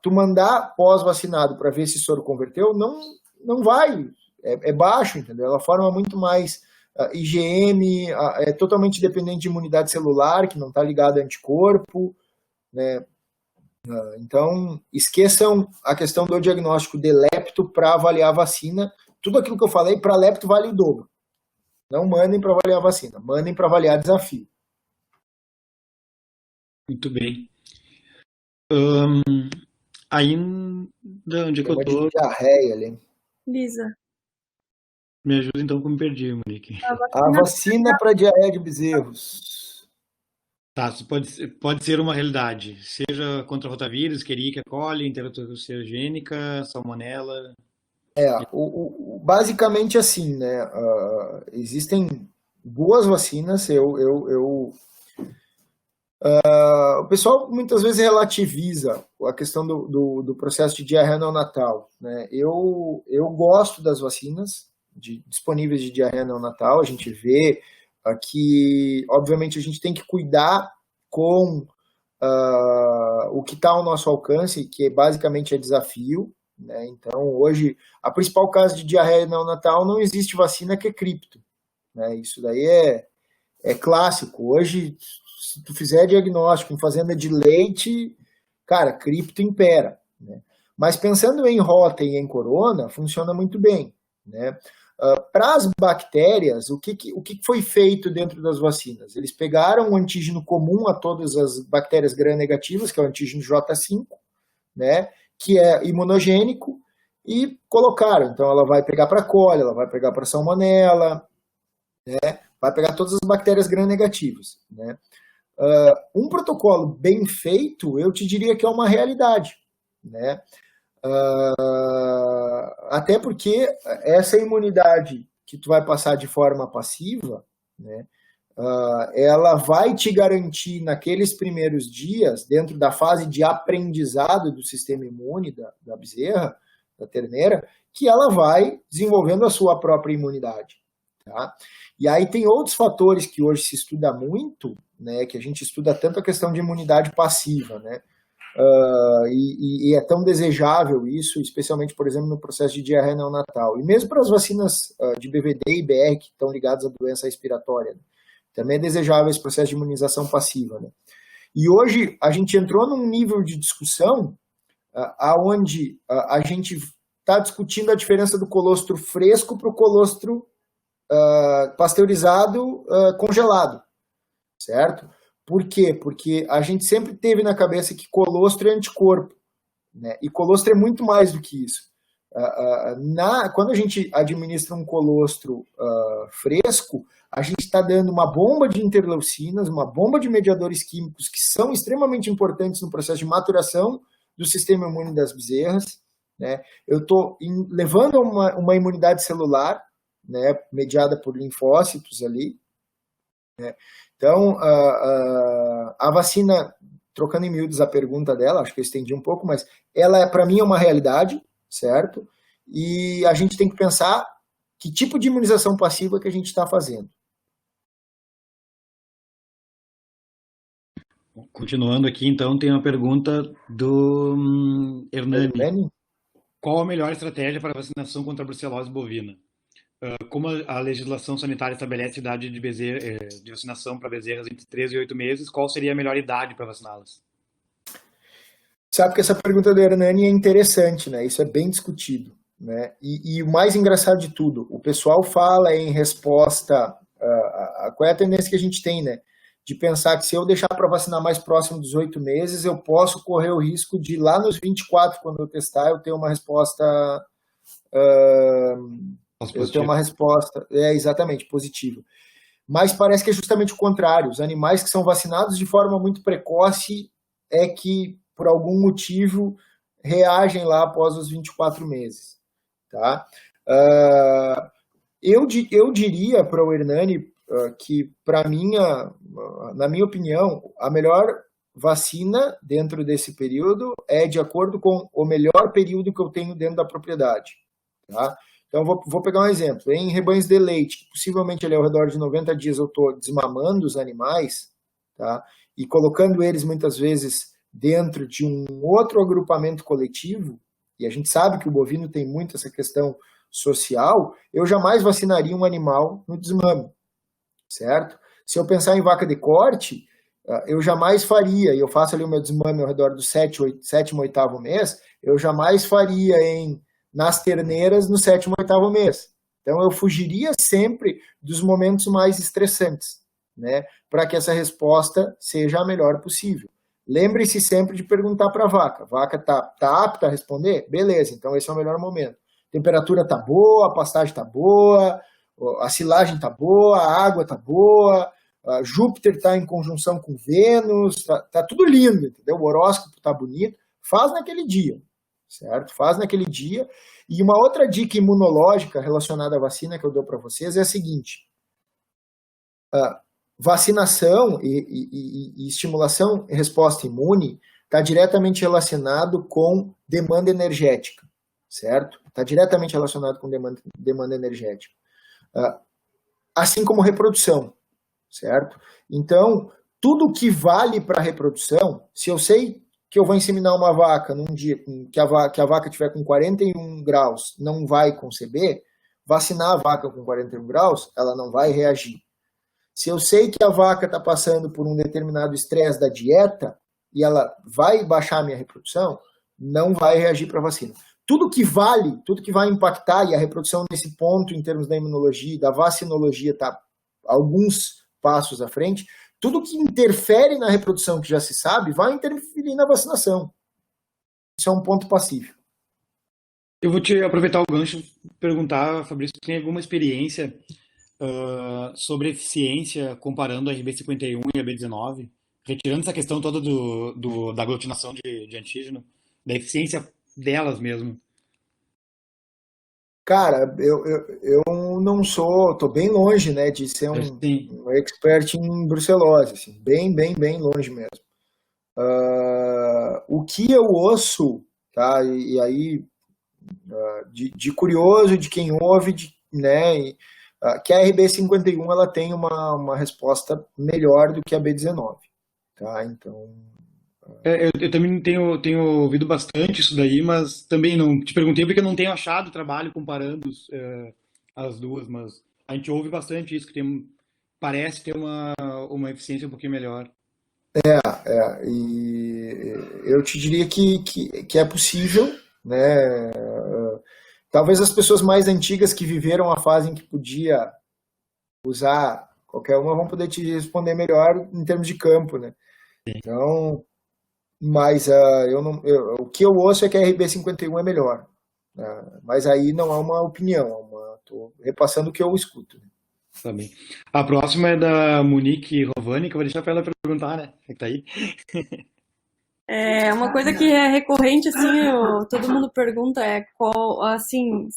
tu mandar pós-vacinado para ver se soro converteu, não vai, é baixo, entendeu? Ela forma muito mais IgM, é totalmente dependente de imunidade celular, que não está ligada a anticorpo, né? Então, esqueçam a questão do diagnóstico de lepto para avaliar a vacina. Tudo aquilo que eu falei, para lepto vale o dobro. Não mandem para avaliar a vacina, mandem para avaliar desafio. Muito bem. Ainda onde é que eu Tema de tô? diarreia ali. Lisa, Me ajuda então que eu me perdi, Monique. A vacina para diarreia de bezerros. Tá, isso pode ser uma realidade. Seja contra rotavírus, Escherichia coli, enterococciogênica, salmonela. Basicamente assim, né? Existem boas vacinas. O pessoal muitas vezes relativiza a questão do processo de diarreia neonatal, né? Eu gosto das vacinas disponíveis de diarreia neonatal. A gente vê que, obviamente, a gente tem que cuidar com o que está ao nosso alcance, que basicamente é desafio, né? Então, hoje, a principal causa de diarreia neonatal não existe vacina que é cripto, né? Isso daí é clássico. Hoje, se tu fizer diagnóstico em fazenda de leite, cara, cripto impera, né? Mas pensando em rota e em corona, funciona muito bem, né? Para as bactérias, o que foi feito dentro das vacinas? Eles pegaram o antígeno comum a todas as bactérias gram-negativas, que é o antígeno J5, né, que é imunogênico, e colocaram. Então, ela vai pegar para coli, ela vai pegar para salmonela, né, vai pegar todas as bactérias gram-negativas, né. Um protocolo bem feito, eu te diria que é uma realidade, né. Até porque essa imunidade que tu vai passar de forma passiva, né, ela vai te garantir naqueles primeiros dias, dentro da fase de aprendizado do sistema imune da bezerra, da terneira, que ela vai desenvolvendo a sua própria imunidade. Tá? E aí tem outros fatores que hoje se estuda muito, né, que a gente estuda tanto a questão de imunidade passiva, né? E é tão desejável isso, especialmente, por exemplo, no processo de diarreia neonatal. E mesmo para as vacinas de BVD e BR, que estão ligadas à doença respiratória, né? Também é desejável esse processo de imunização passiva, né? E hoje a gente entrou num nível de discussão aonde a gente está discutindo a diferença do colostro fresco para o colostro pasteurizado congelado, certo? Por quê? Porque a gente sempre teve na cabeça que colostro é anticorpo, né? E colostro é muito mais do que isso. Quando a gente administra um colostro fresco, a gente está dando uma bomba de interleucinas, uma bomba de mediadores químicos que são extremamente importantes no processo de maturação do sistema imune das bezerras, né? Eu estou levando uma imunidade celular, né, mediada por linfócitos ali, né? Então, a vacina, trocando em miúdos a pergunta dela, acho que eu estendi um pouco, mas ela, para mim, é uma realidade, certo? E a gente tem que pensar que tipo de imunização passiva que a gente está fazendo. Continuando aqui, então, tem uma pergunta do Hernani. Qual a melhor estratégia para vacinação contra a brucelose bovina? Como a legislação sanitária estabelece idade de vacinação para bezerras entre 3 e 8 meses, qual seria a melhor idade para vaciná-las? Sabe que essa pergunta do Hernani é interessante, né? Isso é bem discutido, né? E o mais engraçado de tudo, o pessoal fala em resposta, qual é a tendência que a gente tem, né? De pensar que se eu deixar para vacinar mais próximo dos 8 meses, eu posso correr o risco de lá nos 24, quando eu testar, eu ter uma resposta... eu tenho uma resposta, exatamente, positiva. Mas parece que é justamente o contrário. Os animais que são vacinados de forma muito precoce é que, por algum motivo, reagem lá após os 24 meses. Tá? Eu diria para o Hernani que, na minha opinião, a melhor vacina dentro desse período é de acordo com o melhor período que eu tenho dentro da propriedade. Tá? Então, vou pegar um exemplo. Em rebanhos de leite, que possivelmente ali ao redor de 90 dias eu estou desmamando os animais, tá? E colocando eles muitas vezes dentro de um outro agrupamento coletivo, e a gente sabe que o bovino tem muito essa questão social, eu jamais vacinaria um animal no desmame, certo? Se eu pensar em vaca de corte, Eu jamais faria, e eu faço ali o meu desmame ao redor do sétimo, oitavo mês, eu jamais faria nas terneiras no sétimo, oitavo mês. Então, eu fugiria sempre dos momentos mais estressantes, né, para que essa resposta seja a melhor possível. Lembre-se sempre de perguntar para a vaca. A vaca tá apta a responder? Beleza, então esse é o melhor momento. A temperatura tá boa, a pastagem tá boa, a silagem tá boa, a água tá boa, Júpiter está em conjunção com Vênus, tá tudo lindo, entendeu? O horóscopo tá bonito. Faz naquele dia, certo? Faz naquele dia. E uma outra dica imunológica relacionada à vacina que eu dou para vocês é a seguinte: vacinação e estimulação e resposta imune está diretamente relacionado com demanda energética, certo? Está diretamente relacionado com demanda energética. Assim como reprodução, certo? Então, tudo que vale para reprodução, se eu sei que eu vou inseminar uma vaca num dia que a vaca tiver com 41 graus, não vai conceber, vacinar a vaca com 41 graus, ela não vai reagir. Se eu sei que a vaca está passando por um determinado estresse da dieta e ela vai baixar a minha reprodução, não vai reagir para a vacina. Tudo que vai impactar, e a reprodução nesse ponto, em termos da imunologia e da vacinologia, está alguns passos à frente, tudo que interfere na reprodução, que já se sabe, vai interferir na vacinação. Isso é um ponto pacífico. Eu vou te aproveitar o gancho e perguntar, Fabrício, se tem alguma experiência sobre eficiência comparando a RB51 e a B19, retirando essa questão toda da aglutinação de antígeno, da eficiência delas mesmo? Cara, eu não sou, tô bem longe, né, de ser um expert em brucelose, assim, bem longe mesmo. O que eu ouço, tá, e aí, de curioso, de quem ouve, né, que a RB51 ela tem uma resposta melhor do que a B19, tá, então... Eu também tenho ouvido bastante isso daí, mas também não te perguntei porque eu não tenho achado trabalho comparando as duas, mas a gente ouve bastante isso, que parece ter uma eficiência um pouquinho melhor. E eu te diria que é possível, né? Talvez as pessoas mais antigas que viveram a fase em que podia usar qualquer uma vão poder te responder melhor em termos de campo, né? Então, mas o que eu ouço é que a RB51 é melhor, né? Mas aí não é uma opinião, tô repassando o que eu escuto. Tá bem. A próxima é da Monique Rovani, que eu vou deixar para ela perguntar, né? É que tá aí. Uma coisa que é recorrente, assim, todo mundo pergunta qual, assim,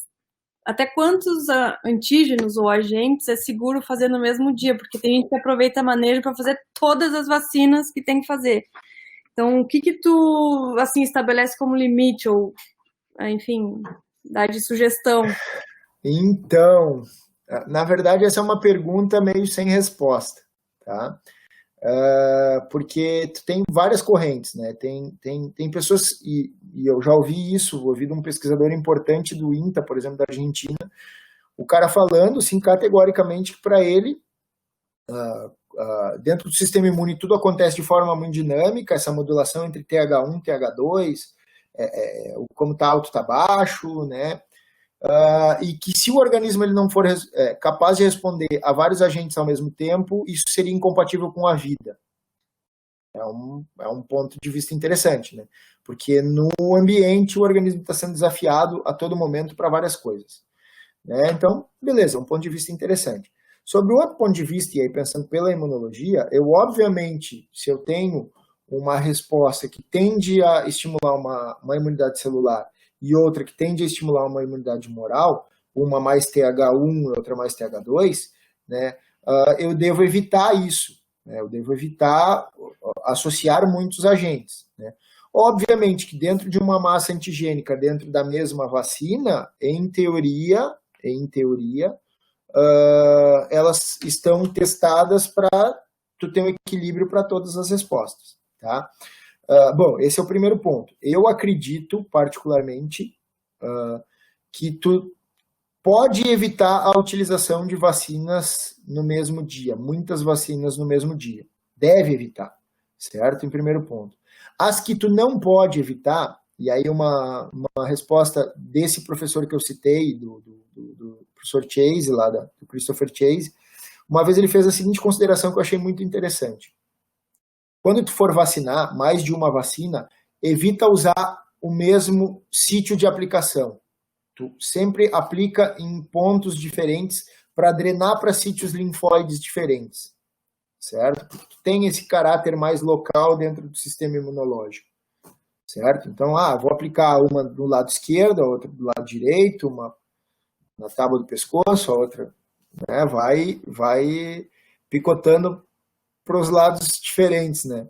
até quantos antígenos ou agentes é seguro fazer no mesmo dia, porque tem gente que aproveita manejo para fazer todas as vacinas que tem que fazer. Então, o que tu, assim, estabelece como limite ou, enfim, dá de sugestão? Então, na verdade, essa é uma pergunta meio sem resposta, tá? Porque tem várias correntes, né? Tem pessoas, e eu já ouvi de um pesquisador importante do INTA, por exemplo, da Argentina, o cara falando, assim, categoricamente que para ele, dentro do sistema imune, tudo acontece de forma muito dinâmica, essa modulação entre TH1 e TH2, como está alto, está baixo, né? E que se o organismo ele não for capaz de responder a vários agentes ao mesmo tempo, isso seria incompatível com a vida. É um ponto de vista interessante, né? Porque no ambiente o organismo está sendo desafiado a todo momento para várias coisas, né? Então, beleza, um ponto de vista interessante. Sobre o outro ponto de vista, e aí pensando pela imunologia, eu obviamente, se eu tenho uma resposta que tende a estimular uma imunidade celular e outra que tende a estimular uma imunidade humoral, uma mais TH1 e outra mais TH2, né, eu devo evitar isso, né, eu devo evitar associar muitos agentes, né. Obviamente que dentro de uma massa antigênica, dentro da mesma vacina, em teoria, elas estão testadas para tu ter um equilíbrio para todas as respostas, tá? Bom, esse é o primeiro ponto. Eu acredito, particularmente, que tu pode evitar a utilização de vacinas no mesmo dia, muitas vacinas no mesmo dia, deve evitar, certo? Em primeiro ponto. As que tu não pode evitar, e aí uma resposta desse professor que eu citei, do professor Chase, lá do Christopher Chase, uma vez ele fez a seguinte consideração que eu achei muito interessante. Quando tu for vacinar, mais de uma vacina, evita usar o mesmo sítio de aplicação. Tu sempre aplica em pontos diferentes para drenar para sítios linfóides diferentes, certo? Porque tu tem esse caráter mais local dentro do sistema imunológico, certo? Então, vou aplicar uma do lado esquerdo, a outra do lado direito, uma na tábua do pescoço, a outra, né, vai picotando para os lados diferentes, né?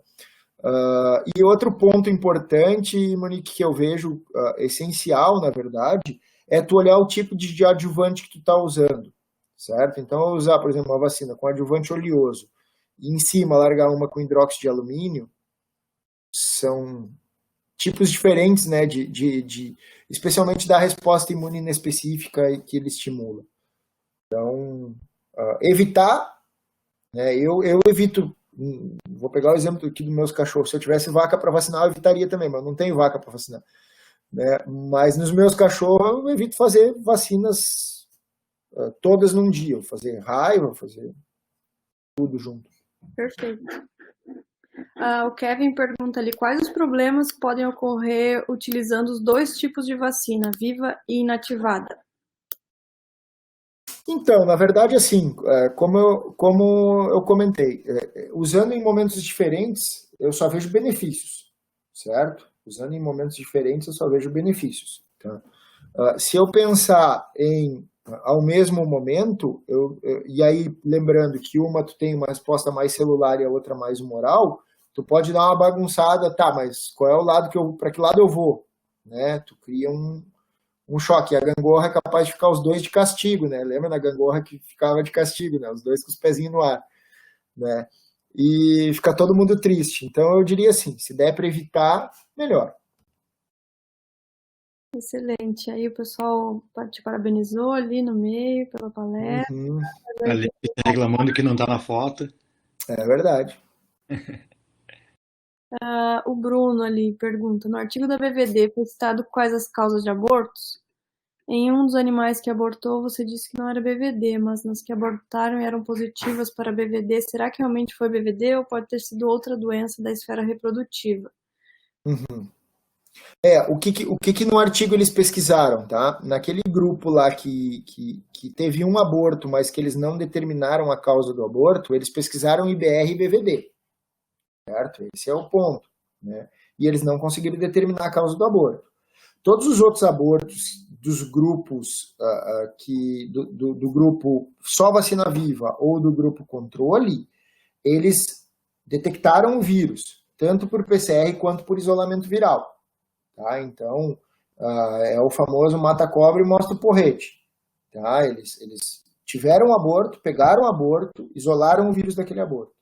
E outro ponto importante, Monique, que eu vejo essencial, na verdade, é tu olhar o tipo de adjuvante que tu está usando, certo? Então, eu usar, por exemplo, uma vacina com adjuvante oleoso e em cima largar uma com hidróxido de alumínio, são tipos diferentes, né, especialmente da resposta imune inespecífica que ele estimula. Então, evitar, né, eu evito, vou pegar o exemplo aqui dos meus cachorros, se eu tivesse vaca para vacinar, eu evitaria também, mas eu não tenho vaca para vacinar. Né? Mas nos meus cachorros, eu evito fazer vacinas todas num dia, fazer raiva, fazer tudo junto. Perfeito. O Kevin pergunta ali, quais os problemas que podem ocorrer utilizando os dois tipos de vacina, viva e inativada? Então, na verdade, assim, como eu comentei, usando em momentos diferentes, eu só vejo benefícios, certo? Usando em momentos diferentes, eu só vejo benefícios. Tá? Se eu pensar ao mesmo momento, e aí lembrando que uma tu tem uma resposta mais celular e a outra mais humoral, tu pode dar uma bagunçada, tá, mas qual é o lado para que lado eu vou? Né? Tu cria um choque. A gangorra é capaz de ficar os dois de castigo, né? Lembra da gangorra que ficava de castigo, né? Os dois com os pezinhos no ar, né? E fica todo mundo triste. Então eu diria assim, se der para evitar, melhor. Excelente. Aí o pessoal te parabenizou ali no meio pela palestra. Uhum. Ali reclamando que não tá na foto. É verdade. O Bruno ali pergunta, no artigo da BVD foi citado quais as causas de abortos? Em um dos animais que abortou, você disse que não era BVD, mas nas que abortaram e eram positivas para BVD, será que realmente foi BVD ou pode ter sido outra doença da esfera reprodutiva? Uhum. O que no artigo eles pesquisaram, tá? Naquele grupo lá que teve um aborto, mas que eles não determinaram a causa do aborto, eles pesquisaram IBR e BVD, certo? Esse é o ponto, né? E eles não conseguiram determinar a causa do aborto. Todos os outros abortos dos grupos, do grupo só vacina viva ou do grupo controle, eles detectaram o vírus, tanto por PCR quanto por isolamento viral. Tá? Então, é o famoso mata-cobra e mostra o porrete. Tá? Eles tiveram um aborto, pegaram o aborto, isolaram o vírus daquele aborto.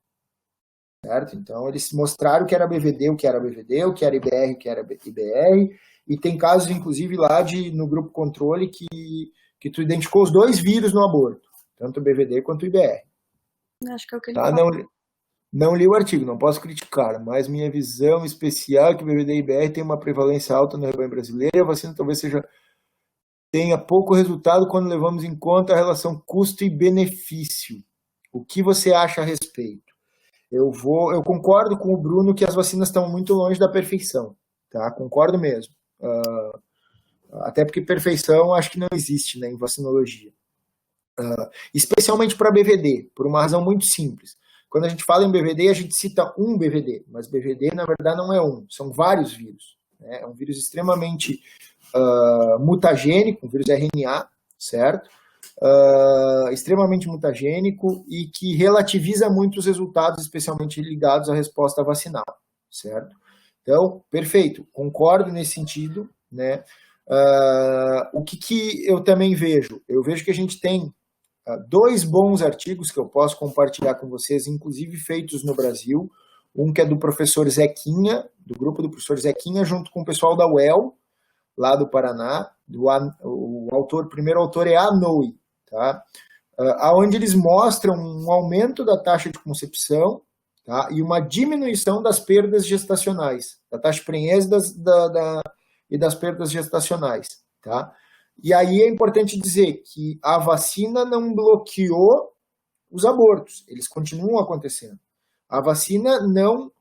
Certo? Então, eles mostraram o que era BVD, o que era BVD, o que era IBR, o que era IBR, e tem casos, inclusive, lá no grupo controle que tu identificou os dois vírus no aborto, tanto o BVD quanto o IBR. Acho que é o que ele tá? Não li o artigo, não posso criticar, mas minha visão especial é que o BVD e IBR tem uma prevalência alta no rebanho brasileiro e a vacina talvez tenha pouco resultado quando levamos em conta a relação custo e benefício. O que você acha a respeito? Eu concordo com o Bruno que as vacinas estão muito longe da perfeição, tá? Concordo mesmo. Até porque perfeição acho que não existe, né, em vacinologia. Especialmente para BVD, por uma razão muito simples. Quando a gente fala em BVD, a gente cita um BVD, mas BVD, na verdade, não é um, são vários vírus. Né? É um vírus extremamente mutagênico, um vírus RNA, certo? Extremamente mutagênico e que relativiza muito os resultados, especialmente ligados à resposta vacinal, certo? Então, perfeito, concordo nesse sentido, né? O que eu também vejo? Eu vejo que a gente tem dois bons artigos que eu posso compartilhar com vocês, inclusive feitos no Brasil. Um que é do professor Zequinha, do grupo do professor Zequinha, junto com o pessoal da UEL, lá do Paraná. O primeiro autor é Anoi, tá? Onde eles mostram um aumento da taxa de concepção tá? E uma diminuição das perdas gestacionais, da taxa de prenhez e das perdas gestacionais, tá? E aí é importante dizer que a vacina não bloqueou os abortos, eles continuam acontecendo. A vacina não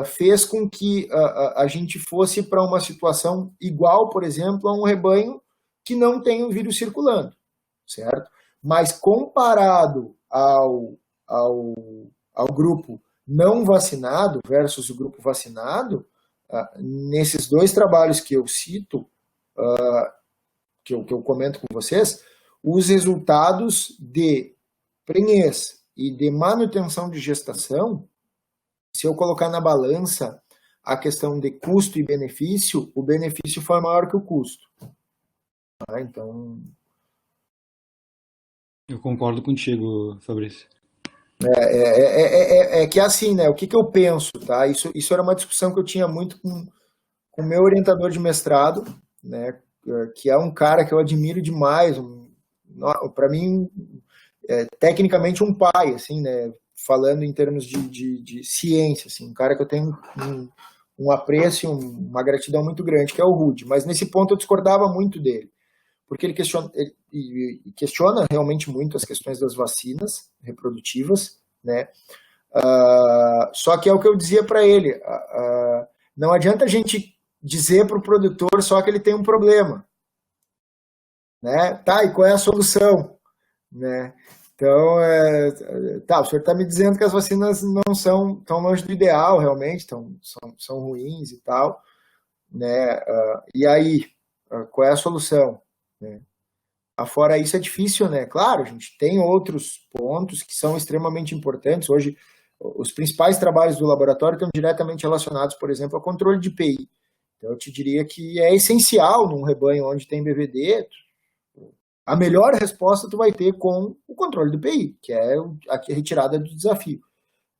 fez com que a gente fosse para uma situação igual, por exemplo, a um rebanho que não tem o vírus circulando, certo? Mas comparado ao grupo não vacinado versus o grupo vacinado, nesses dois trabalhos que eu cito, que eu comento com vocês, os resultados de prenhez e de manutenção de gestação, se eu colocar na balança a questão de custo e benefício, o benefício foi maior que o custo. Tá? Então... Eu concordo contigo, Fabrício. É que é assim, né? O que eu penso, tá? Isso era uma discussão que eu tinha muito com o meu orientador de mestrado, né? Que é um cara que eu admiro demais, para mim, tecnicamente um pai, assim, né? Falando em termos de ciência, assim, um cara que eu tenho um apreço, uma gratidão muito grande, que é o Rudy. Mas nesse ponto eu discordava muito dele, porque ele questiona realmente muito as questões das vacinas reprodutivas, né? Só que é o que eu dizia para ele, não adianta a gente dizer para o produtor só que ele tem um problema, né? Tá, e qual é a solução, né? Então, o senhor está me dizendo que as vacinas não são tão longe do ideal, realmente, são ruins e tal, né? E aí, qual é a solução? Né? Afora isso é difícil, né? Claro, a gente tem outros pontos que são extremamente importantes. Hoje, os principais trabalhos do laboratório estão diretamente relacionados, por exemplo, ao controle de IPI. Então, eu te diria que é essencial num rebanho onde tem BVD, a melhor resposta tu vai ter com o controle do IPI, que é a retirada do desafio,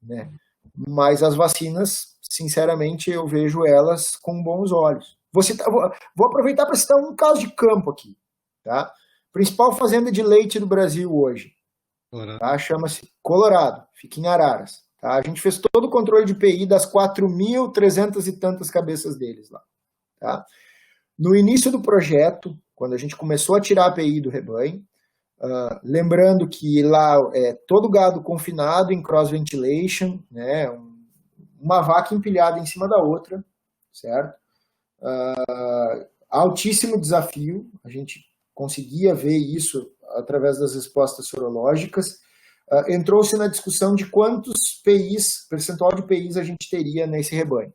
né? Mas as vacinas, sinceramente, eu vejo elas com bons olhos. Vou aproveitar para citar um caso de campo aqui, tá? Principal fazenda de leite do Brasil hoje, tá? Chama-se Colorado, fica em Araras. Tá? A gente fez todo o controle de IPI das 4.300 e tantas cabeças deles lá. Tá? No início do projeto, quando a gente começou a tirar a API do rebanho, lembrando que lá é todo gado confinado em cross-ventilation, né, uma vaca empilhada em cima da outra, certo? Altíssimo desafio, a gente conseguia ver isso através das respostas sorológicas. Entrou-se na discussão de quantos PIs, percentual de PIs a gente teria nesse rebanho.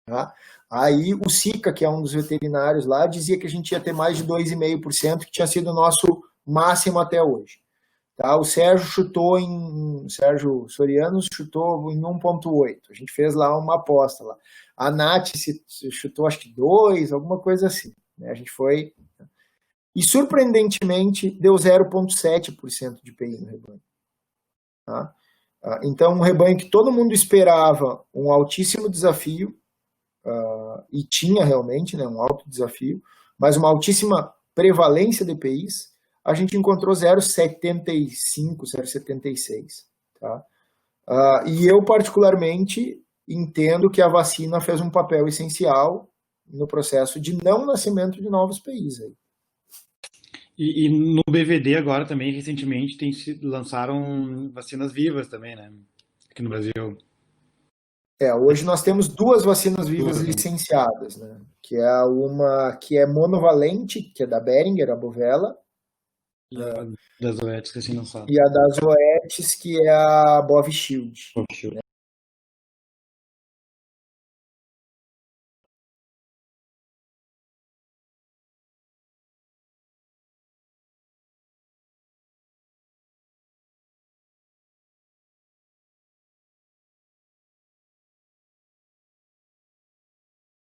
Tá? Aí o SICA, que é um dos veterinários lá, dizia que a gente ia ter mais de 2,5%, que tinha sido o nosso máximo até hoje. Tá? O Sérgio Sérgio Soriano chutou em 1,8%. A gente fez lá uma aposta lá. A Nath chutou acho que 2%, alguma coisa assim. Né? A gente foi... E surpreendentemente deu 0,7% de PI no rebanho. Tá? Então um rebanho que todo mundo esperava um altíssimo desafio, e tinha realmente, né, um alto desafio, mas uma altíssima prevalência de EPIs, a gente encontrou 0,75, 0,76. Tá? E eu, particularmente, entendo que a vacina fez um papel essencial no processo de não nascimento de novos PIs. Aí. E no BVD agora também, recentemente, lançaram vacinas vivas também, né? Aqui no Brasil. Hoje nós temos 2 vacinas vivas licenciadas, né? Que é uma que é monovalente, que é da Behringer, a Bovella. E a da Zoetis, que assim não sabe. E a da Zoetis, que é a Bovishield.